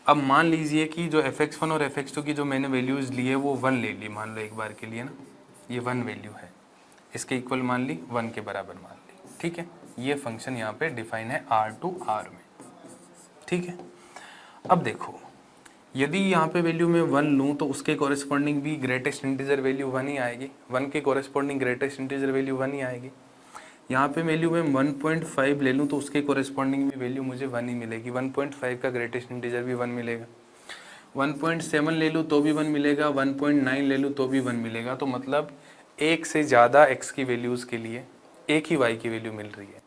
अब मान लीजिए कि जो fx1 और fx2 की जो मैंने वैल्यूज़ ली है वो 1 ले ली, मान लो एक बार के लिए ना, ये 1 वैल्यू है, इसके इक्वल मान ली, 1 के बराबर मान ली। ठीक है, ये फंक्शन यहाँ पे डिफाइन है r टू r में। ठीक है, अब देखो यदि यहाँ पे वैल्यू मैं 1 लूँ तो उसके कॉरेस्पॉन्डिंग भी ग्रेटेस्ट इंटीजर वैल्यू 1 ही आएगी, 1 के कॉरेस्पॉन्डिंग ग्रेटेस्ट इंटीजर वैल्यू 1 ही आएगी। यहाँ पे वैल्यू मैं 1.5 ले लूँ तो उसके कॉरेस्पॉन्डिंग भी वैल्यू मुझे 1 ही मिलेगी, 1.5 का ग्रेटेस्ट इंटीजर भी 1 मिलेगा। 1.7 ले लूँ तो भी 1 मिलेगा, 1.9 ले लूँ तो भी 1 मिलेगा। तो मतलब एक से ज़्यादा x की वैल्यूज़ के लिए एक ही y की वैल्यू मिल रही है,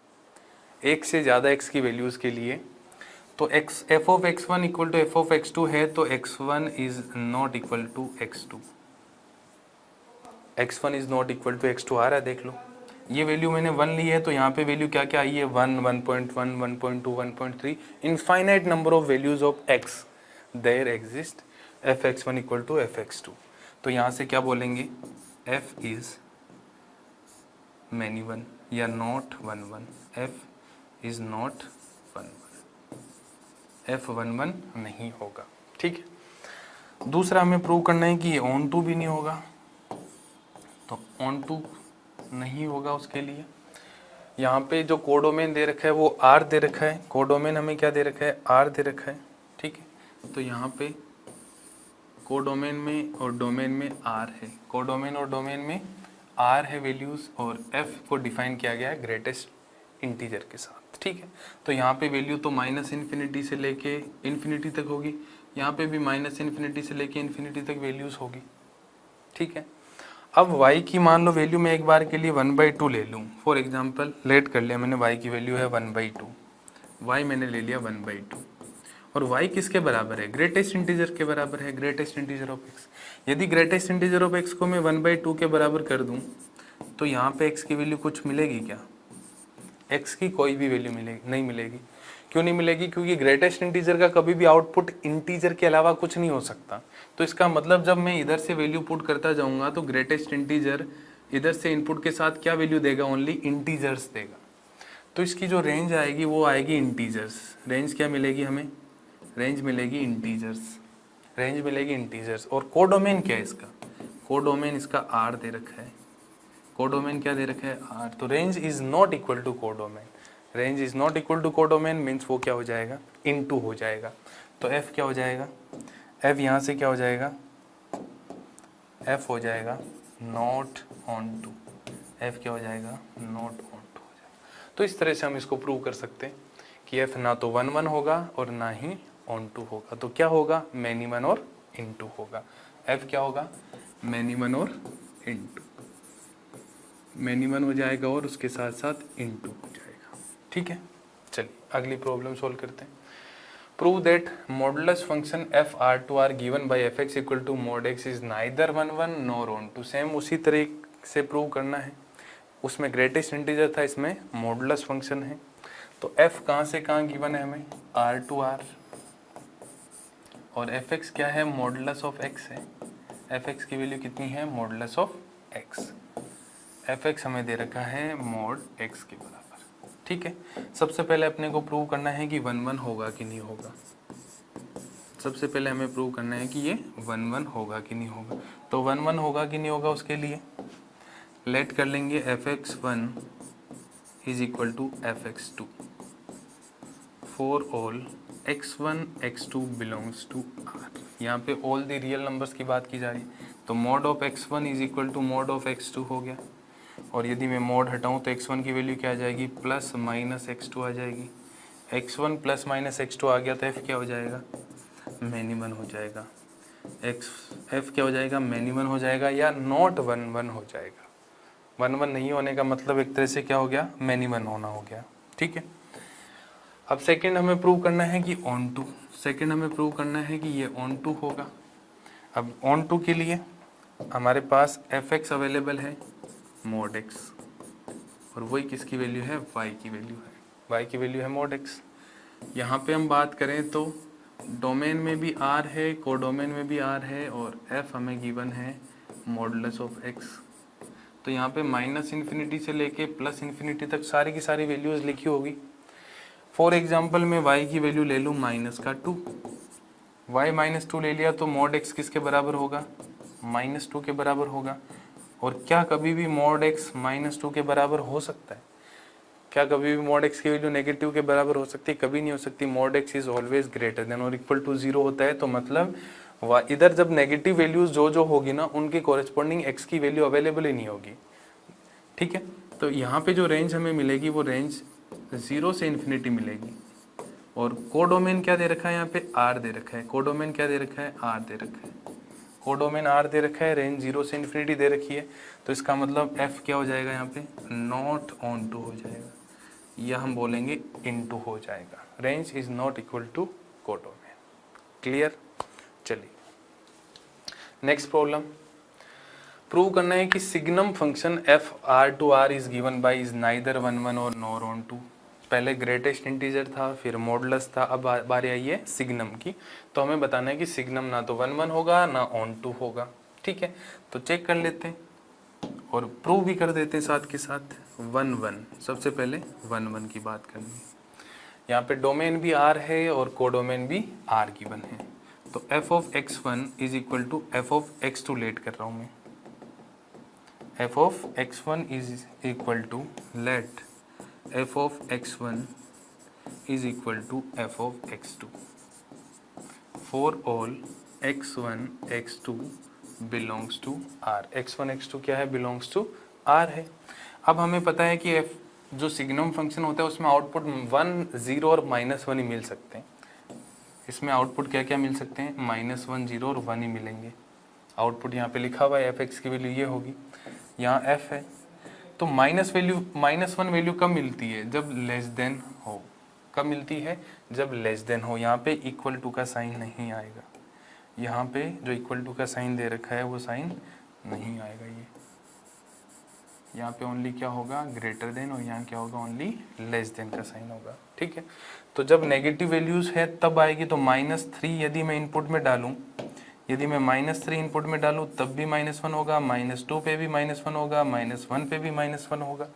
एक से ज़्यादा x की वैल्यूज़ के लिए। तो f of x1 equal to f of x2 है, तो x1 is not equal to x2, x1 is not equal to x2 आ रहा है, देख लो। ये वैल्यू मैंने 1 ली है, तो यहाँ पे वैल्यू क्या क्या आई है, 1, 1.1, 1.2, 1.3, infinite number of values of x there exist fx1 equal to fx2। तो यहाँ से क्या बोलेंगे, f इज मैनी वन या not 1 1, f is not 1 1, f 1 1 नहीं होगा। ठीक है, दूसरा हमें प्रूव करना है कि ये ऑन टू भी नहीं होगा, तो ऑन टू नहीं होगा। उसके लिए यहाँ पे जो कोडोमेन दे रखा है वो R दे रखा है, कोडोमेन हमें क्या दे रखा है, R दे रखा है। ठीक है, तो यहाँ पे कोडोमेन में और डोमेन में R है, कोडोमेन और डोमेन में R है वैल्यूज़, और F को डिफाइन किया गया है ग्रेटेस्ट इंटीजर के साथ। ठीक है, तो यहाँ पे वैल्यू तो -∞ से लेके इन्फिनिटी तक होगी, यहाँ पे भी -∞ से लेके इन्फिनिटी तक वैल्यूज़ होगी। ठीक है, अब y की मान लो वैल्यू मैं एक बार के लिए 1/2 ले लूँ। फॉर एग्जांपल लेट कर लिया मैंने, y की वैल्यू है 1/2, y मैंने ले लिया 1/2, और y किसके बराबर है, ग्रेटेस्ट इंटीजर के बराबर है, ग्रेटेस्ट इंटीजर ऑफ x। यदि ग्रेटेस्ट इंटीजर ऑफ x को मैं 1/2 के बराबर कर दूँ तो यहाँ पे x की वैल्यू कुछ मिलेगी क्या, x की कोई भी वैल्यू मिलेगी नहीं मिलेगी। क्यों नहीं मिलेगी, क्योंकि ग्रेटेस्ट इंटीजर का कभी भी आउटपुट इंटीजर के अलावा कुछ नहीं हो सकता। तो इसका मतलब जब मैं इधर से वैल्यू पुट करता जाऊंगा तो ग्रेटेस्ट इंटीजर इधर से इनपुट के साथ क्या वैल्यू देगा, ओनली इंटीजर्स देगा। तो इसकी जो रेंज आएगी वो आएगी इंटीजर्स। रेंज क्या मिलेगी हमें, रेंज मिलेगी इंटीजर्स, रेंज मिलेगी इंटीजर्स। और कोडोमेन क्या है इसका, कोडोमेन इसका R दे रखा है, कोडोमेन क्या दे रखा है, R। तो range is not equal to codomain, range is not equal to codomain means वो क्या हो जाएगा, इनटू हो जाएगा। तो f क्या हो जाएगा, f यहाँ से क्या हो जाएगा, f हो जाएगा नॉट ऑन टू, f क्या हो जाएगा, नॉट ऑन टू हो जाएगा। तो इस तरह से हम इसको प्रूव कर सकते हैं कि f ना तो 1 1 होगा और ना ही ऑन टू होगा। तो क्या होगा, मैनी वन और इनटू होगा। f क्या होगा, मैनी वन और इनटू, मैनी वन हो जाएगा और उसके साथ साथ इनटू हो जाएगा। ठीक है, चलिए अगली प्रॉब्लम सॉल्व करते हैं। Prove that modulus function F R to R given by F x equal to mod X is neither 1 1 nor onto. Same उसी तरीके से प्रूव करना है, उसमें ग्रेटेस्ट इंटीजर था, इसमें मॉडुलस फंक्शन है। तो एफ कहाँ से कहाँ गिवन है हमें, आर टू आर, और एफ एक्स क्या है, मॉडुलस ऑफ एक्स है। एफ एक्स की वैल्यू कितनी है, modulus of x. F x हमें दे रखा है मॉड एक्स के बराबर। ठीक है, सबसे पहले अपने को प्रूव करना है कि 1 1 होगा कि नहीं होगा। सबसे पहले हमें प्रूव करना है कि ये 1 1 होगा कि नहीं होगा। तो 1 1 होगा कि नहीं होगा, उसके लिए लेट कर लेंगे fx1 is equal to fx2 for all x1 x2 belongs to r। यहाँ पे ऑल द रियल नंबर्स की बात की जा रही है, तो mod of x1 is equal to mod of x2 हो गया। और यदि मैं मॉड हटाऊँ तो x1 की वैल्यू क्या आ जाएगी, प्लस माइनस x2 आ जाएगी। x1 प्लस माइनस x2 आ गया तो f क्या हो जाएगा, मैनी वन हो जाएगा। f क्या हो जाएगा, मैनी वन हो जाएगा, या नॉट 1 1 हो जाएगा। 1 1 नहीं होने का मतलब एक तरह से क्या हो गया, मैनी वन होना हो गया। ठीक है, अब सेकंड हमें प्रूव करना है कि ऑन टू, सेकंड हमें प्रूव करना है कि ये ऑन टू होगा। अब ऑन टू के लिए हमारे पास fx अवेलेबल है मॉड x, और वही किसकी वैल्यू है, y की वैल्यू है, y की वैल्यू है मॉड x। यहाँ पे हम बात करें तो डोमेन में भी r है, कोडोमेन में भी r है, और f हमें गिवन है मॉडुलस ऑफ x। तो यहाँ पे -∞ से लेके +∞ तक सारी की सारी वैल्यूज लिखी होगी। फॉर एग्जाम्पल मैं y की वैल्यू ले लूँ -2, y -2 ले लिया तो मॉड x किसके बराबर होगा, -2 के बराबर होगा। और क्या कभी भी मॉड x -2 के बराबर हो सकता है, क्या कभी भी मॉड एक्स की वैल्यू नेगेटिव के बराबर हो सकती है? कभी नहीं हो सकती। Mod X is always greater than और इक्वल टू 0 होता है, तो मतलब इधर जब नेगेटिव वैल्यूज जो होगी ना उनके कोरेस्पॉन्डिंग एक्स की वैल्यू अवेलेबल ही नहीं होगी, ठीक है। तो यहाँ पे जो रेंज हमें मिलेगी वो रेंज 0 से इन्फिनिटी मिलेगी। और कोडोमेन क्या दे रखा है यहाँ पे? आर दे रखा है। कोडोमेन क्या दे रखा है? आर दे रखा है। कोडोमेन आर दे रखा है, रेंज 0 से इन्फिनिटी दे रखी है, तो इसका मतलब एफ क्या हो जाएगा यहाँ पे? नॉट ऑन टू हो जाएगा, या हम बोलेंगे इनटू हो जाएगा। Range is not equal to codomain. Clear? चलिए नेक्स्ट प्रॉब्लम। प्रूव करना है कि signum function F R to R is given by is neither 1 1 और नॉर ऑन टू। पहले ग्रेटेस्ट इंटीजर था, फिर मॉडुलस था, अब बारी आई है सिग्नम की। तो हमें बताना है कि सिग्नम ना तो 1 1 होगा ना ऑन टू होगा, ठीक है। तो चेक कर लेते हैं और प्रूव भी कर देते हैं साथ के साथ। 1 1 सबसे पहले 1 1 की बात करनी है। यहाँ पे डोमेन भी आर है और कोडोमेन भी आर गिवन है। तो F of x1 is equal to F of x2 let कर रहा हूँ मैं। f of x1 is equal to let f of x1 is equal to f of x2 for all x1 x2 belongs to r। x1 x2 क्या है? belongs to r है। अब हमें पता है कि f जो सिग्नम फंक्शन होता है उसमें आउटपुट 1 0 और -1 ही मिल सकते हैं। इसमें आउटपुट क्या क्या मिल सकते हैं? -1 0 और 1 ही मिलेंगे। आउटपुट यहाँ पे लिखा हुआ है, एफ एक्स की वैल्यू ये होगी, यहाँ एफ है। तो -1 वैल्यू कब मिलती है? जब लेस देन हो। कब मिलती है? जब लेस देन हो। यहाँ पे इक्वल टू का साइन नहीं आएगा, यहाँ पे जो इक्वल टू का साइन दे रखा है वो साइन नहीं आएगा। ये यहाँ पे ओनली क्या होगा? ग्रेटर देन, और यहाँ क्या होगा? ओनली लेस देन का साइन होगा, ठीक है। तो जब नेगेटिव वैल्यूज है तब आएगी। तो -3 यदि मैं इनपुट में डालूं, यदि मैं -3 इनपुट में डालूं तब भी -1 होगा, -2 पे भी -1 होगा, -1 पे भी -1 होगा।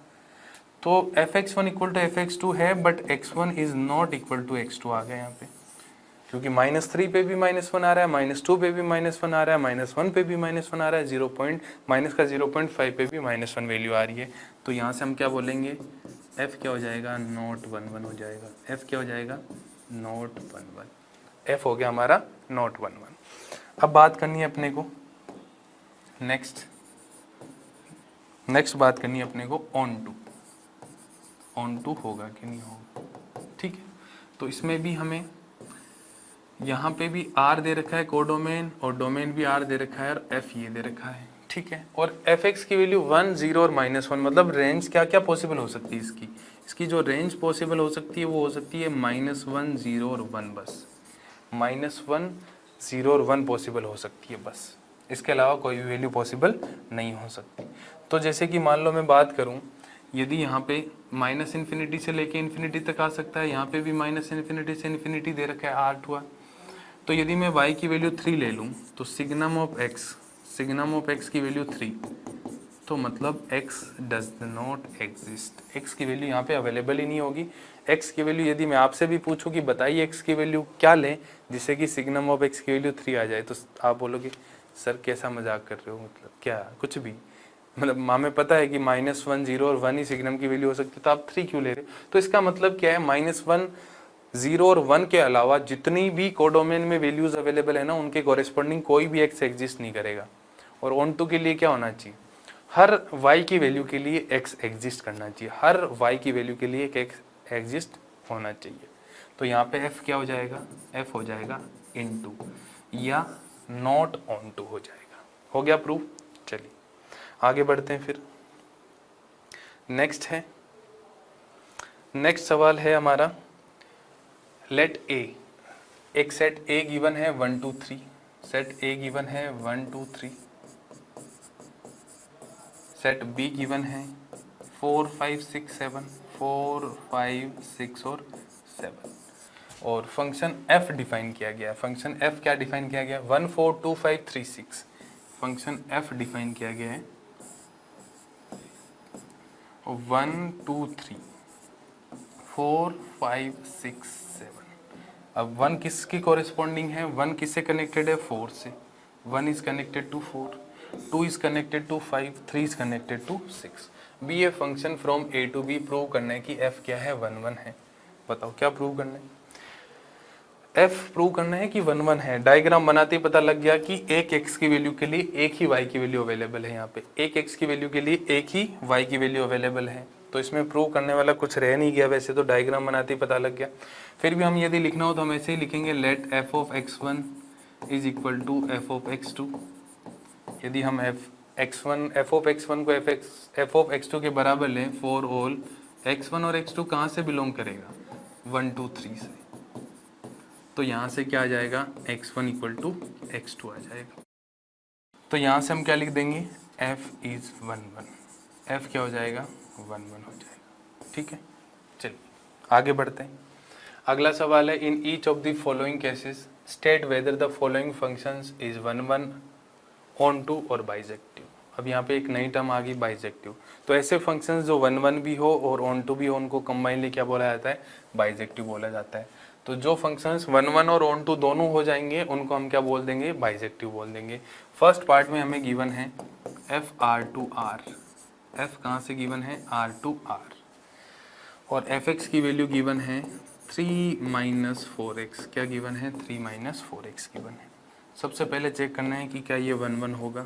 तो fx1 इक्वल टू fx2 है, but x1 is not equal to x2 आ गया यहाँ पे, क्योंकि -3 पे भी -1 आ रहा है, -2 पे भी -1 आ रहा है, -1 पे भी -1 आ रहा है, -0.5 पे भी -1 वैल्यू आ रही है। तो यहाँ से हम क्या बोलेंगे? f क्या हो जाएगा? नॉट 1 1 हो जाएगा। f क्या हो जाएगा? नॉट 1 1। f हो गया हमारा नॉट 1 1। अब बात करनी है अपने को नेक्स्ट बात करनी है अपने को ऑन टू होगा कि नहीं होगा, ठीक है। तो इसमें भी हमें यहाँ पे भी आर दे रखा है कोडोमेन, और डोमेन भी आर दे रखा है, और एफ ये दे रखा है, ठीक है। और एफ एक्स की वैल्यू 1 0 और -1, मतलब रेंज क्या क्या पॉसिबल हो सकती है इसकी जो रेंज पॉसिबल हो सकती है वो हो सकती है -1 0 और 1, बस -1 0 और 1 पॉसिबल हो सकती है बस। इसके अलावा कोई भी वैल्यू पॉसिबल नहीं हो सकती। तो जैसे कि मान लो मैं बात करूं, यदि यहाँ पे -∞ से लेके इन्फिनिटी तक आ सकता है, यहाँ पे भी -∞ से इन्फिनिटी दे रखा है आर टू आर। तो यदि मैं y की वैल्यू 3 ले लूँ तो सिग्नम ऑफ x की वैल्यू 3, तो मतलब x does not exist. x की वैल्यू यहाँ पे अवेलेबल ही नहीं होगी। x की वैल्यू यदि मैं आपसे भी पूछूं कि बताइए x की वैल्यू क्या लें जिससे कि सिग्नम ऑफ x की वैल्यू 3 आ जाए, तो आप बोलोगे सर कैसा मजाक कर रहे हो, मतलब क्या कुछ भी, मतलब हमें पता है कि -1 0 और 1 ही सिग्नम की वैल्यू हो सकती है, तो आप 3 क्यों ले रहे हो? तो इसका मतलब क्या है? -1 0 और 1 के अलावा जितनी भी कोडोमेन में वैल्यूज अवेलेबल है ना, उनके कॉरेस्पॉन्डिंग कोई भी x एग्जिस्ट नहीं करेगा। और ऑन टू के लिए क्या होना चाहिए? हर y की वैल्यू के लिए x एग्जिस्ट करना चाहिए, हर y की वैल्यू के लिए एक x एग्जिस्ट होना चाहिए। तो यहाँ पे f क्या हो जाएगा? f हो जाएगा इनटू या नॉट ऑन टू हो जाएगा। हो गया प्रूफ? चलिए आगे बढ़ते हैं। फिर नेक्स्ट सवाल है हमारा, लेट a, एक सेट a गिवन है 1 2 3, सेट a गिवन है 1 2 3, सेट b गिवन है 4 5 6 7, 4 5 6 और 7, और फंक्शन f डिफाइन किया गया है। फंक्शन f क्या डिफाइन किया गया? 1 4 2 5 3 6, फंक्शन f डिफाइन किया गया है 1 2 3 4 5 6 7। अब 1 किसकी कॉरेस्पॉन्डिंग है? 1 किससे कनेक्टेड है? 4 से। 1 is connected to 4, 2 is connected to 5, 3 is connected to 6. Be a function from A to B, prove करना है कि एफ क्या है, 1 1 है। बताओ क्या प्रूव करना है, एफ प्रूव करना है कि 1 1 है। डायग्राम बनाते ही पता लग गया कि एक एक्स की वैल्यू के लिए एक ही वाई की वैल्यू अवेलेबल है। यहाँ पे एक एक्स की वैल्यू के लिए एक ही वाई की वैल्यू अवेलेबल है, तो इसमें प्रूव करने वाला कुछ रह नहीं गया। वैसे तो डायग्राम बनाते ही पता लग गया। फिर भी हम यदि लिखना हो तो हम ऐसे ही लिखेंगे, let F of x1 is equal to F of x2। यदि हम एफ ऑफ x1 को एफ ऑफ x2 के बराबर लें फॉर ऑल x1, और x2 कहाँ से बिलोंग करेगा, 1 2 3 से, तो यहाँ से क्या आ जाएगा, x1 इक्वल टू x2 आ जाएगा। तो यहाँ से हम क्या लिख देंगे, f इज 1 1, f क्या हो जाएगा, 1 1 हो जाएगा। ठीक है, चलिए आगे बढ़ते हैं। अगला सवाल है, in each of the following cases state whether the following functions is 1 1 onto और बाइजेक्टिव। अब यहाँ पे एक नई टर्म आ गई, बाइजेक्टिव। तो ऐसे फंक्शंस जो 1 1 भी हो और ऑन टू भी हो, उनको कंबाइनली क्या बोला जाता है, बाइजेक्टिव बोला जाता है। तो जो फंक्शंस 1 1 और ऑन टू दोनों हो जाएंगे उनको हम क्या बोल देंगे, बाइजेक्टिव बोल देंगे। फर्स्ट पार्ट में हमें गिवन है F R to R, F कहाँ से गिवन है, आर टू आर, और एफ एक्स की वैल्यू गिवन है 3 माइनस 4x। क्या गिवन है, 3 माइनस 4x गिवन है। सबसे पहले चेक करना है कि क्या ये 1 1 होगा।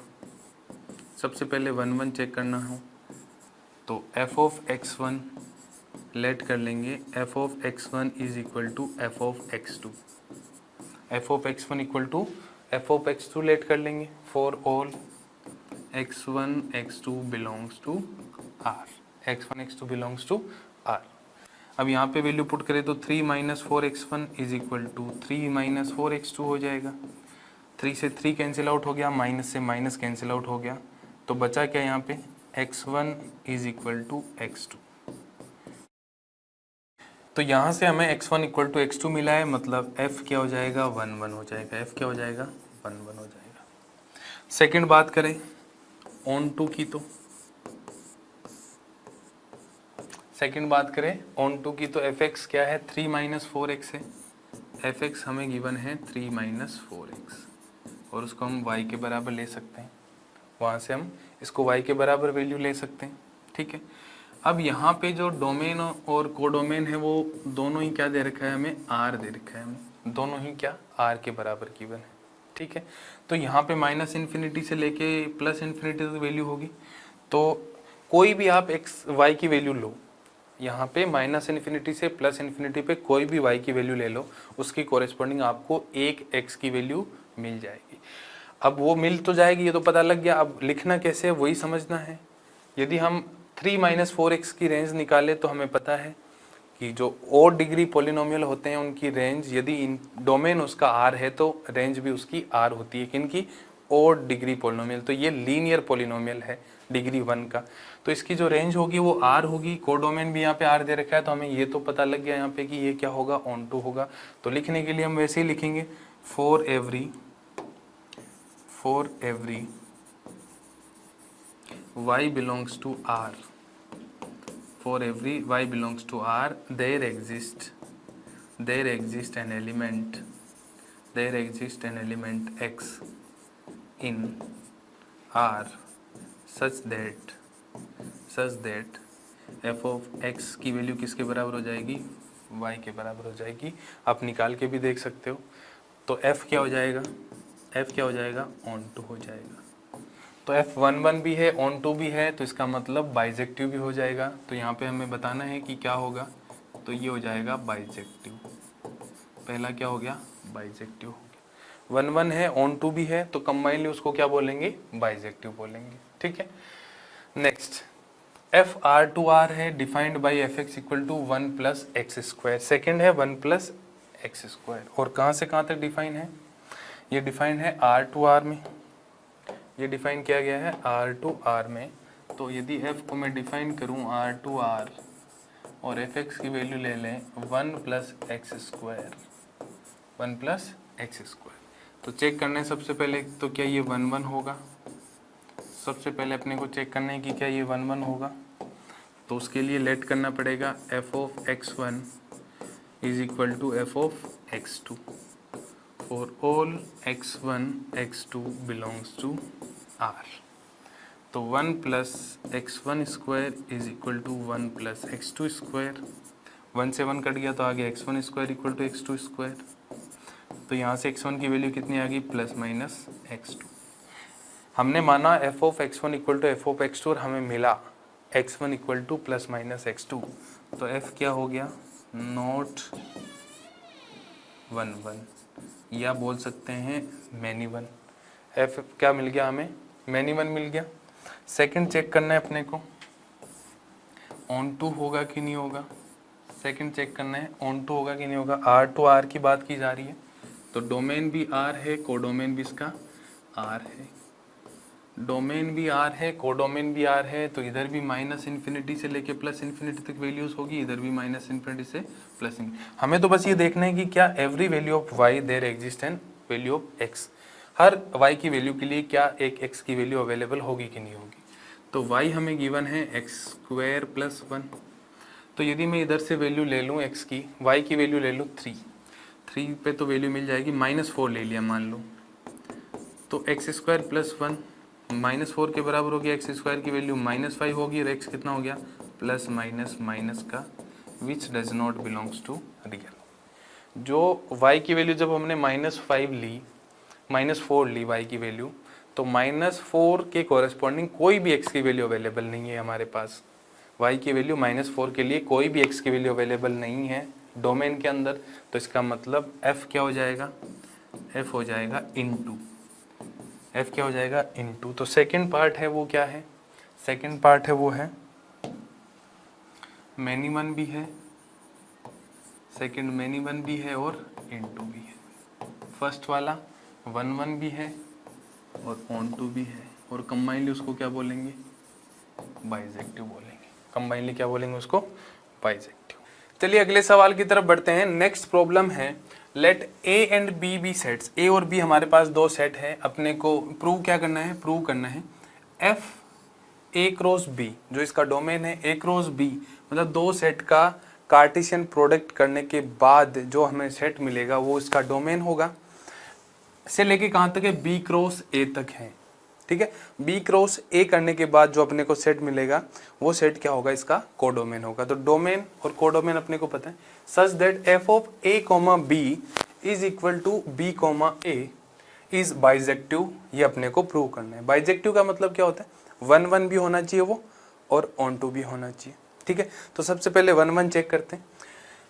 सबसे पहले 1 1 चेक करना हो तो एफ ऑफ x1 लेट कर लेंगे, F of x1 is equal to F of x2, F of x1 equal to F of x2 let कर लेंगे for all x1 x2 belongs to r, x1 x2 belongs to r। अब यहाँ पे value put करें तो 3 minus 4x1 is equal to 3 minus 4x2 हो जाएगा। 3 से 3 कैंसिल आउट हो गया, माइनस से माइनस कैंसिल आउट हो गया, तो बचा क्या यहाँ पे, x1 is equal to x2। तो यहाँ से हमें x1 इक्वल टू x2 मिला है, मतलब f क्या हो जाएगा, 1 1 हो जाएगा। f क्या हो जाएगा, 1 1 हो जाएगा। सेकंड बात करें ऑन टू की, तो सेकंड बात करें ऑन टू की, तो fx क्या है, 3 माइनस 4x है। fx हमें गिवन है 3 माइनस 4x, और उसको हम y के बराबर ले सकते हैं। वहाँ से हम इसको y के बराबर वैल्यू ले सकते हैं। ठीक है, अब यहाँ पे जो डोमेन और कोडोमेन है वो दोनों ही क्या दे रखा है, हमें r दे रखा है, हमें दोनों ही क्या r के बराबर गिवन है। ठीक है, तो यहाँ पे माइनस इन्फिनिटी से लेके प्लस इन्फिनिटी तक वैल्यू होगी। तो कोई भी आप x y की वैल्यू लो, यहाँ पे माइनस इन्फिनिटी से प्लस इन्फिनिटी पे कोई भी y की वैल्यू ले लो, उसकी कोरेस्पॉन्डिंग आपको एक x की वैल्यू मिल जाएगी। अब वो मिल तो जाएगी, ये तो पता लग गया, अब लिखना कैसे है वही समझना है। यदि हम 3 माइनस 4x की रेंज निकाले तो हमें पता है कि जो ओड डिग्री पोलिनोमियल होते हैं उनकी रेंज, यदि इन डोमेन उसका r है तो रेंज भी उसकी r होती है। किनकी, ओड डिग्री पोलिनोमियल। तो ये लीनियर पोलिनोमियल है डिग्री 1 का, तो इसकी जो रेंज होगी वो r होगी। कोडोमेन भी यहाँ पे r दे रखा है, तो हमें ये तो पता लग गया यहाँ पे कि ये क्या होगा, ऑन टू होगा। तो लिखने के लिए हम वैसे ही लिखेंगे, for every y belongs to r, for every y belongs to r, there exists an element x in r such that f of x की वैल्यू किसके बराबर हो जाएगी, y के बराबर हो जाएगी। आप निकाल के भी देख सकते हो। तो f क्या हो जाएगा, ऑन टू हो जाएगा। तो f 1 1 भी है, ऑन टू भी है, तो इसका मतलब बाइजेक्टिव भी हो जाएगा। तो यहाँ पे हमें बताना है कि क्या होगा, तो ये हो जाएगा बाइजेक्टिव। पहला क्या हो गया, बाइजेक्टिव हो गया। 1 1 है, ऑन टू भी है, तो कंबाइनली उसको क्या बोलेंगे, बाइजेक्टिव बोलेंगे। ठीक है, next f R to R है, defined by F x equal to 1 plus x square. Second है 1 प्लस एक्स स्क्वायर, और कहाँ से कहाँ तक डिफाइन है, ये डिफाइन है आर टू आर में, ये डिफाइन किया गया है r टू r में। तो यदि f को मैं डिफाइन करूं r टू r और fx की वैल्यू ले लें 1 प्लस एक्स स्क्वायर, तो चेक करना है सबसे पहले तो क्या ये 1 1 होगा। सबसे पहले अपने को चेक करना है कि क्या ये 1 1 होगा, तो उसके लिए लेट करना पड़ेगा f of x1 is equal to f of x2 for all x1 x2 belongs to R. तो 1 plus x1 square is equal to 1 plus x2 square. 1 से 1 कट गया तो आ गया x1 square equal to x2 square. तो यहाँ से x1 की value कितनी आ गई, प्लस माइनस x2। हमने माना f of x1 equal to f of x2 और हमें मिला x1 equal two plus minus x2। तो f क्या हो गया, नॉट 1 1, या बोल सकते हैं मैनी वन। f क्या मिल गया हमें, मैनी वन मिल गया। सेकंड चेक करना है अपने को, ऑन टू होगा कि नहीं होगा। सेकंड चेक करना है ऑन टू होगा कि नहीं होगा। आर टू आर की बात की जा रही है, तो डोमेन भी आर है, कोडोमेन भी इसका आर है। डोमेन भी आर है, कोडोमेन भी आर है, तो इधर भी माइनस इन्फिनिटी से लेके प्लस इन्फिनिटी तक वैल्यूज होगी, इधर भी माइनस इन्फिनिटी से प्लस इन्फिनिटी। हमें तो बस ये देखना है कि क्या every value of Y there exist and value of x, हर वाई की वैल्यू के लिए क्या एक एक्स की वैल्यू अवेलेबल होगी कि नहीं होगी। तो वाई हमें गिवन है एक्स स्क्वायर प्लस 1। तो यदि मैं इधर से वैल्यू ले लूँ एक्स की, वाई की वैल्यू ले लूँ 3 पे तो वैल्यू मिल जाएगी -4 ले लिया मान लो, तो एक्स स्क्वायर प्लस 1 -4 के बराबर हो गया। एक्स स्क्वायर की वैल्यू -5 होगी और एक्स कितना हो गया, प्लस माइनस माइनस का, which does not belongs to real. जो y की वैल्यू जब हमने -5 ली, -4 ली y की वैल्यू, तो -4 के कॉरेस्पॉन्डिंग कोई भी x की वैल्यू अवेलेबल नहीं है हमारे पास। y की वैल्यू -4 के लिए कोई भी x की वैल्यू अवेलेबल नहीं है डोमेन के अंदर। तो इसका मतलब f क्या हो जाएगा, f हो जाएगा इनटू, f क्या हो जाएगा इनटू। तो सेकंड पार्ट है वो क्या है, सेकंड पार्ट है वो है मैनी वन भी है, सेकंड मैनी वन भी है और इनटू भी है। फर्स्ट वाला 1 1 भी है और ऑन टू भी है, और कंबाइनली उसको क्या बोलेंगे, बाइजेक्टिव बोलेंगे। कंबाइनली क्या बोलेंगे उसको, बाइजेक्टिव। चलिए अगले सवाल की तरफ बढ़ते हैं। नेक्स्ट प्रॉब्लम है, let A and B be sets. A और बी हमारे पास दो सेट है, अपने को प्रूव क्या करना है, प्रूव करना है एफ ए क्रॉस बी, जो इसका डोमेन है ए क्रॉस बी, मतलब दो सेट का कार्टेशियन प्रोडक्ट करने के बाद जो हमें सेट मिलेगा वो इसका डोमेन होगा। से लेके कहाँ तक है, बी क्रॉस ए तक है, ठीक है। बी क्रॉस ए करने के बाद जो अपने को सेट मिलेगा वो सेट क्या होगा, इसका कोडोमेन होगा। तो डोमेन और कोडोमेन अपने को पता है, such that F of A comma B is equal to B comma A is bijective. ये अपने को प्रूव करना है। बाइजेक्टिव का मतलब क्या होता है, 1 1 भी होना चाहिए वो और ऑन टू भी होना चाहिए, ठीक है। तो सबसे पहले 1 1 चेक करते हैं।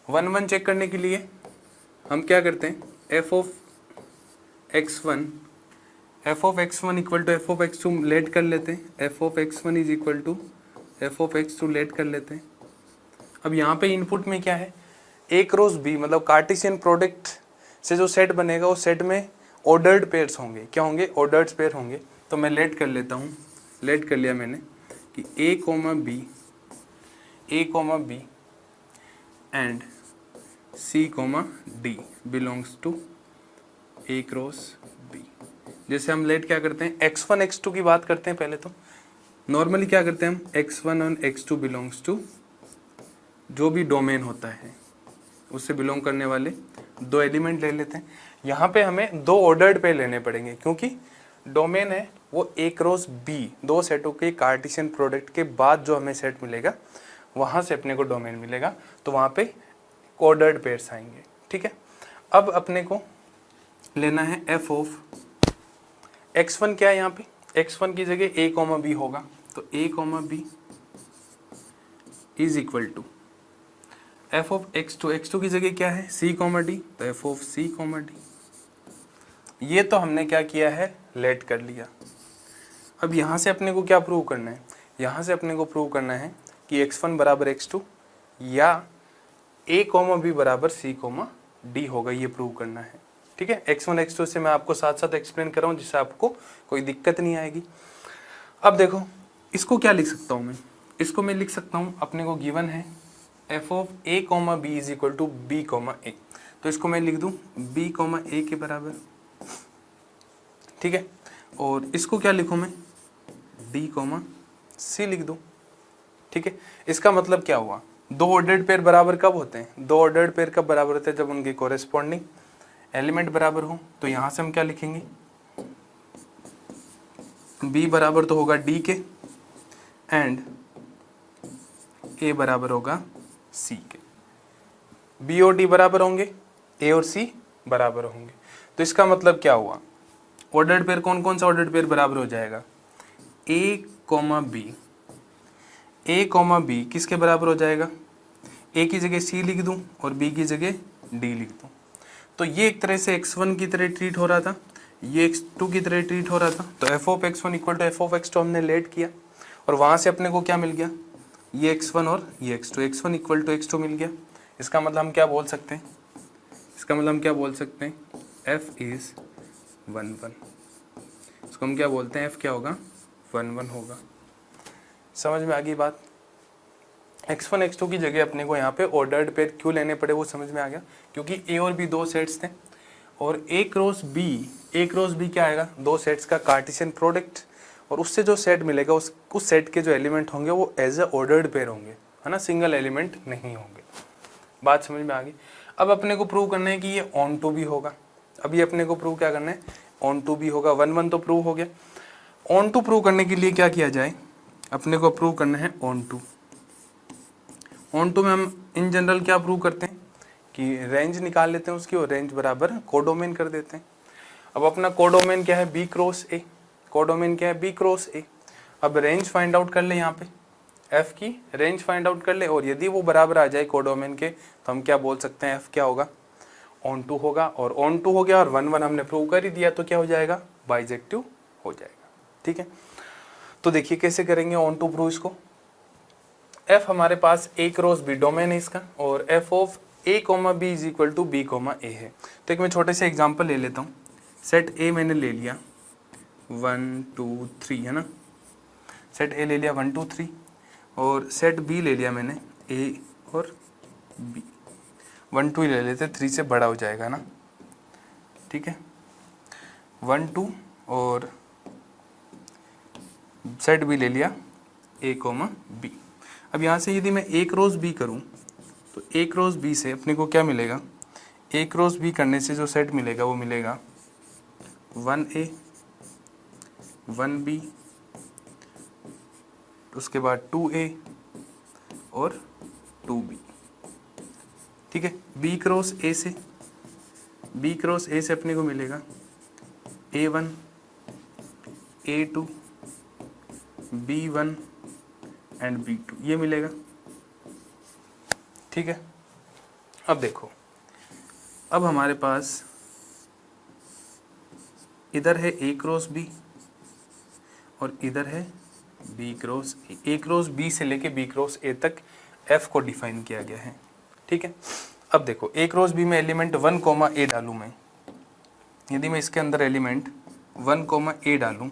1 1 चेक करने के लिए हम क्या करते हैं, F of x1 equal to F of x2 let कर लेते हैं। F of x1 is equal to F of x2 let कर लेते हैं। अब यहाँ पे इनपुट में क्या है, ए क्रॉस बी, मतलब कार्टेशियन प्रोडक्ट से जो सेट बनेगा वो सेट में ऑर्डर्ड पेयर्स होंगे। क्या होंगे, ऑर्डर्ड पेयर होंगे। तो मैं लेट कर लेता हूँ, लेट कर लिया मैंने कि a comma b and c comma d belongs to A cross B. जैसे हम लेट क्या करते हैं, x1 x2 की बात करते हैं। पहले तो नॉर्मली क्या करते हैं हम, x1 और x2 बिलोंग्स टू जो भी डोमेन होता है उससे बिलोंग करने वाले दो एलिमेंट ले लेते हैं। यहाँ पे हमें दो ऑर्डर्ड पे लेने पड़ेंगे क्योंकि डोमेन है वो ए क्रॉस बी, दो सेटों के कार्टेशियन प्रोडक्ट के बाद जो हमें सेट मिलेगा वहाँ से अपने को डोमेन मिलेगा, तो वहाँ पे ऑर्डर्ड पेयर्स आएंगे, ठीक है। अब अपने को लेना है एफ ऑफ x1, क्या है यहाँ पे, x1 की जगह a कॉमा बी होगा, तो a comma B is equal to F of x2 की जगह क्या है, c कॉमा डी, तो F of c comma D. ये तो हमने क्या किया है, लेट कर लिया। अब यहाँ से अपने को क्या प्रूव करना है, यहाँ से अपने को प्रूव करना है कि x1 बराबर x2 या a कॉमा बी बराबर c कॉमा डी होगा, ये प्रूव करना है, ठीक है। x1 x2 से मैं आपको साथ साथ एक्सप्लेन कर रहा हूँ जिससे आपको कोई दिक्कत नहीं आएगी। अब देखो इसको क्या लिख सकता हूँ मैं, इसको मैं लिख सकता हूँ, अपने को गिवन है F of A comma B is equal to B comma a, तो इसको मैं लिख दूँ बी कॉमा ए के बराबर, ठीक है। और इसको क्या लिखूँ मैं, डी कॉमा सी लिख दूँ, ठीक है। इसका मतलब क्या हुआ, दो ऑर्डर्ड पेयर बराबर कब होते हैं, दो ऑर्डर्ड पेयर कब बराबर होते हैं, जब उनके कोरेस्पॉन्डिंग एलिमेंट बराबर हो। तो यहाँ से हम क्या लिखेंगे, बी बराबर तो होगा डी के एंड ए बराबर होगा सी के। बी और डी बराबर होंगे, ए और सी बराबर होंगे। तो इसका मतलब क्या हुआ, ऑर्डर्ड पेयर कौन कौन सा ऑर्डर्ड पेयर बराबर हो जाएगा, ए कॉमा बी। ए कॉमा बी किसके बराबर हो जाएगा, ए की जगह सी लिख दूं और बी की जगह डी लिख दूं। तो ये एक तरह से x1 की तरह ट्रीट हो रहा था, ये x2 की तरह ट्रीट हो रहा था। तो f of x1 equal to f of x2 हमने लेट किया और वहाँ से अपने को क्या मिल गया, ये x1 और ये x2, x1 equal to x2 मिल गया। इसका मतलब हम क्या बोल सकते हैं, इसका मतलब हम क्या बोल सकते हैं, f इज़ 1 1। इसको हम क्या बोलते हैं, f क्या होगा, 1 1 होगा। समझ में आ गई बात। x1 x2 की जगह अपने को यहाँ पे ऑर्डर्ड पेयर क्यों लेने पड़े वो समझ में आ गया, क्योंकि a और b दो सेट्स थे और a क्रॉस b क्या आएगा, दो सेट्स का कार्टेशियन प्रोडक्ट, और उससे जो सेट मिलेगा उस सेट के जो एलिमेंट होंगे वो एज ए ऑर्डर्ड पेयर होंगे, है ना, सिंगल एलिमेंट नहीं होंगे। बात समझ में आ गई। अब अपने को प्रूव करना है कि ये ऑन टू भी होगा। अभी अपने को प्रूव क्या करना है, ऑन टू भी होगा। 1 1 तो प्रूव हो गया। ऑन टू प्रूव करने के लिए क्या किया जाए, अपने को प्रूव करना है ऑन टू। ऑन टू में हम इन जनरल क्या प्रूव करते हैं कि रेंज निकाल लेते हैं उसकी और रेंज बराबर कोडोमेन कर देते हैं। अब अपना कोडोमेन क्या है, बी क्रॉस ए। कोडोमेन क्या है, बी क्रॉस ए। अब रेंज फाइंड आउट कर ले, यहाँ पे एफ की रेंज फाइंड आउट कर ले और यदि वो बराबर आ जाए कोडोमेन के तो हम क्या बोल सकते हैं, एफ क्या होगा, ऑन टू होगा। और ऑन टू हो गया और 1 1 हमने प्रूव कर ही दिया तो क्या हो जाएगा, बाइजेक्टिव हो जाएगा। ठीक है, तो देखिए कैसे करेंगे ऑन टू प्रूव इसको। एफ हमारे पास ए क्रॉस बी डोमेन है इसका और f of a comma b is equal to b comma a है। तो एक मैं छोटे से एग्जांपल ले लेता हूँ। सेट ए मैंने ले लिया 1 2 3, है ना, सेट ए ले लिया 1 2 3 और सेट बी ले लिया मैंने ए और बी। 1 2 ले लेते, 3 से बड़ा हो जाएगा ना, ठीक है। 1 2 और सेट बी ले लिया ए कोमा बी। अब यहाँ से यदि मैं ए क्रॉस बी करूँ तो ए क्रॉस बी से अपने को क्या मिलेगा, ए क्रॉस बी करने से जो सेट मिलेगा वो मिलेगा 1A 1B, उसके बाद 2A और 2B। ठीक है, B क्रॉस A से अपने को मिलेगा A1 A2 B1 and B2, ये मिलेगा। ठीक है, अब देखो, अब हमारे पास इधर है A क्रॉस B और इधर है B cross A। A cross B से लेके B क्रॉस A तक F को डिफाइन किया गया है। ठीक है, अब देखो A क्रॉस B में एलिमेंट 1 कोमा A डालूँ मैं, यदि मैं इसके अंदर एलिमेंट 1 कोमा A डालूँ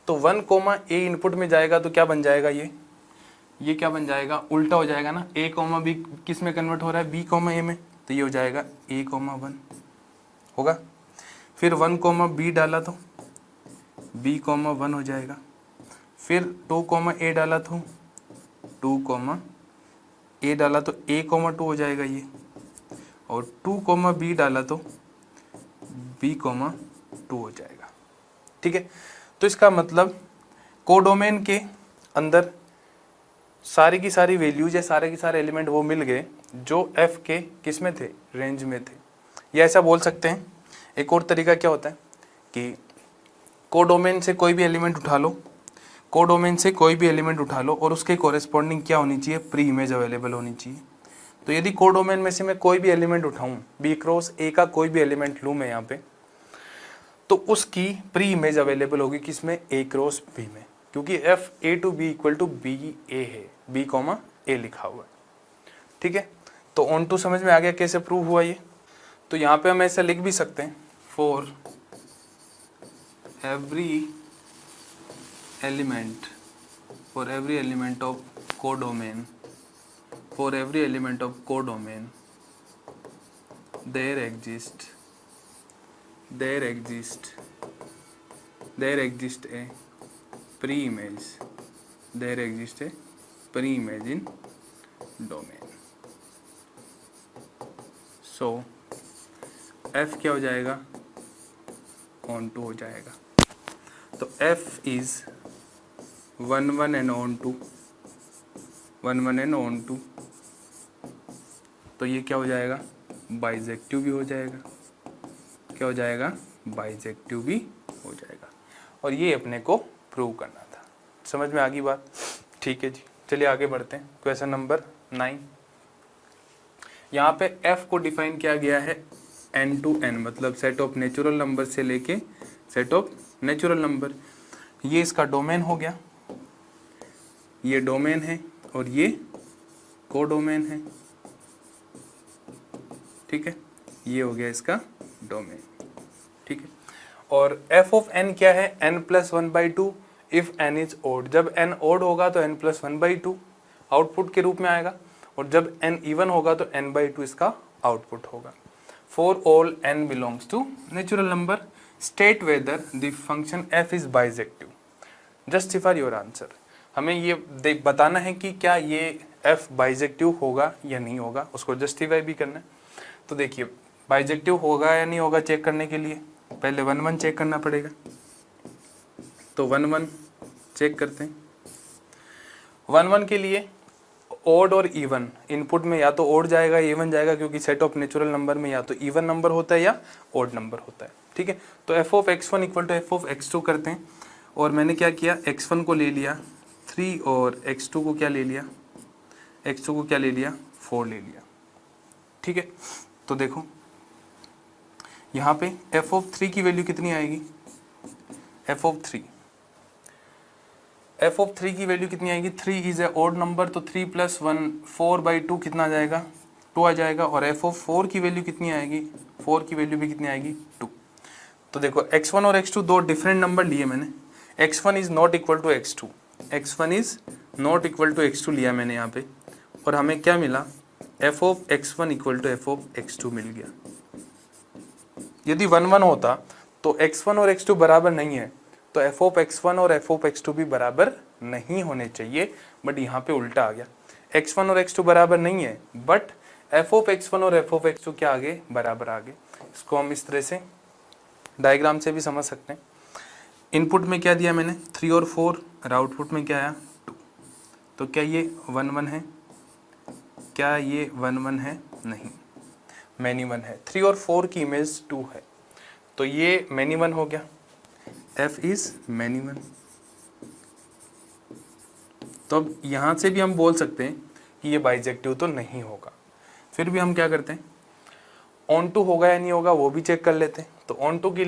तो 1 कोमा A इनपुट में जाएगा तो क्या बन जाएगा, ये क्या बन जाएगा, उल्टा हो जाएगा ना। A कोमा B किस में कन्वर्ट हो रहा है, B कोमा A में, तो ये हो जाएगा A कोमा 1 होगा। फिर 1 कोमा B डाला तो B कोमा 1 हो जाएगा। फिर 2 कोमा A डाला तो 2 कोमा A डाला तो A कोमा 2 हो जाएगा ये, और 2 कोमा B डाला तो B कोमा 2 हो जाएगा। ठीक है, तो इसका मतलब कोडोमेन के अंदर सारी की सारी वैल्यूज या सारे के सारे एलिमेंट वो मिल गए जो F के किस में थे, रेंज में थे। या ऐसा बोल सकते हैं, एक और तरीका क्या होता है कि कोडोमेन से कोई भी एलिमेंट उठा लो, कोडोमेन से कोई भी एलिमेंट उठा लो और उसके कॉरेस्पॉन्डिंग क्या होनी चाहिए, प्री इमेज अवेलेबल होनी चाहिए। तो यदि कोडोमेन में से मैं कोई भी एलिमेंट उठाऊं, B क्रॉस A का कोई भी एलिमेंट लूँ मैं यहाँ पे, तो उसकी प्री इमेज अवेलेबल होगी किसमें, A क्रॉस B में, क्योंकि F A to B equal to B A है, B कोमा A लिखा हुआ है। ठीक है, तो ऑन टू समझ में आ गया कैसे प्रूव हुआ ये। तो यहाँ पे हम ऐसा लिख भी सकते हैं, for every element of codomain, for every element of codomain there exists a pre-image, in domain. So F क्या हो जाएगा, ऑन टू हो जाएगा। तो f is 1 1 and onto 1 1 and onto, तो ये क्या हो जाएगा, बाइजेक्टिव भी हो जाएगा। क्या हो जाएगा, बाइजेक्टिव भी हो जाएगा। और ये अपने को प्रूव करना था। समझ में आ गई बात? ठीक है जी, चलिए आगे बढ़ते हैं। Question number 9। यहाँ पे f को डिफाइन किया गया है n to n, मतलब सेट ऑफ नेचुरल नंबर से लेके सेट ऑफ नेचुरल नंबर। ये इसका डोमेन हो गया, ये डोमेन है और ये कोडोमेन है। ठीक है, ये हो गया इसका डोमेन। ठीक है, और f ऑफ n क्या है, n plus 1/2 if n is odd. जब n ओड होगा तो n प्लस 1/2 आउटपुट के रूप में आएगा, और जब n इवन होगा तो n/2 इसका आउटपुट होगा। For all n belongs to natural number, state whether the function f is bijective, justify your answer. हमें ये बताना है कि क्या ये f बाइजेक्टिव होगा या नहीं होगा, उसको जस्टिफाई भी करना है। तो देखिए, बाइजेक्टिव होगा या नहीं होगा चेक करने के लिए पहले 1 1 चेक करना पड़ेगा। तो 1 1 चेक करते हैं। 1 1 के लिए ओड और इवन, इनपुट में या तो ओड जाएगा या इवन जाएगा, क्योंकि सेट ऑफ नेचुरल नंबर में या तो इवन नंबर होता है या ओड नंबर होता है। ठीक है, तो f of x1 equal to f of x2 करते हैं। और मैंने क्या किया, x1 को ले लिया 3 और x2 को क्या ले लिया, x2 को क्या ले लिया 4 ले लिया। ठीक है, तो देखो यहाँ पे f ऑफ 3 की वैल्यू कितनी आएगी, f ऑफ 3 की वैल्यू कितनी आएगी, 3 इज ए ओड नंबर, तो 3 प्लस 1 4/2 कितना आ जाएगा, 2 आ जाएगा। और f ऑफ 4 की वैल्यू कितनी आएगी, 4 की वैल्यू भी कितनी आएगी, 2। तो देखो x1 और x2 दो डिफरेंट नंबर लिए मैंने। x1 is not equal to x2, x1 is not equal to x2 लिया मैंने यहाँ पे, और हमें क्या मिला, f of x1 equal to f of x2 मिल गया। यदि 1 1 होता तो x1 और x2 बराबर नहीं है, तो f ऑफ x1 और f ऑफ x2 भी बराबर नहीं होने चाहिए, बट यहाँ पे उल्टा आ गया। x1 और x2 बराबर नहीं है, बट f ऑफ x1 और f ऑफ x2 क्या आगे, बराबर आगे। इसको हम इस तरह से डायग्राम से भी समझ सकते हैं। इनपुट में क्या दिया मैंने, 3 और 4, और आउटपुट में क्या आया 2। तो क्या ये 1 1 है, क्या ये 1 1 है, नहीं, मैनी 1 है। 3 और 4 की इमेज 2 है, तो ये मैनी 1 हो गया, f इज मैनी 1। तो अब यहाँ से भी हम बोल सकते हैं कि ये बाइजेक्टिव तो नहीं होगा। फिर भी हम क्या करते हैं, ऑन टू होगा या नहीं होगा वो भी चेक कर लेते हैं। तो ऑन टू के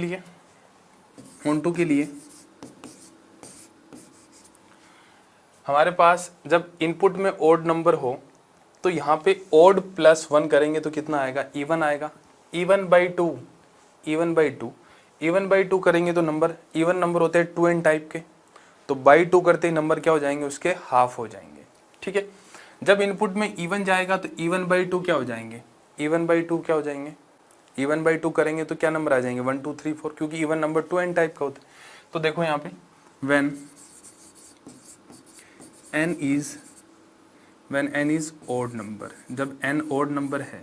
लिए हमारे पास जब इनपुट में ओड नंबर हो तो यहाँ पे ओड प्लस 1 करेंगे तो कितना आएगा, इवन आएगा। इवन बाई टू करेंगे तो नंबर, इवन नंबर होते हैं 2n टाइप के, तो बाई 2 करते ही नंबर क्या हो जाएंगे, उसके हाफ हो जाएंगे। ठीक है, जब इनपुट में इवन जाएगा तो इवन बाई 2 क्या हो जाएंगे, इवन बाई 2 क्या हो जाएंगे, इवन बाई 2 करेंगे तो क्या नंबर आ जाएंगे, 1 2 3 4, क्योंकि इवन नंबर 2n टाइप का होता है। तो देखो यहाँ पे when n is odd number, जब n odd number है,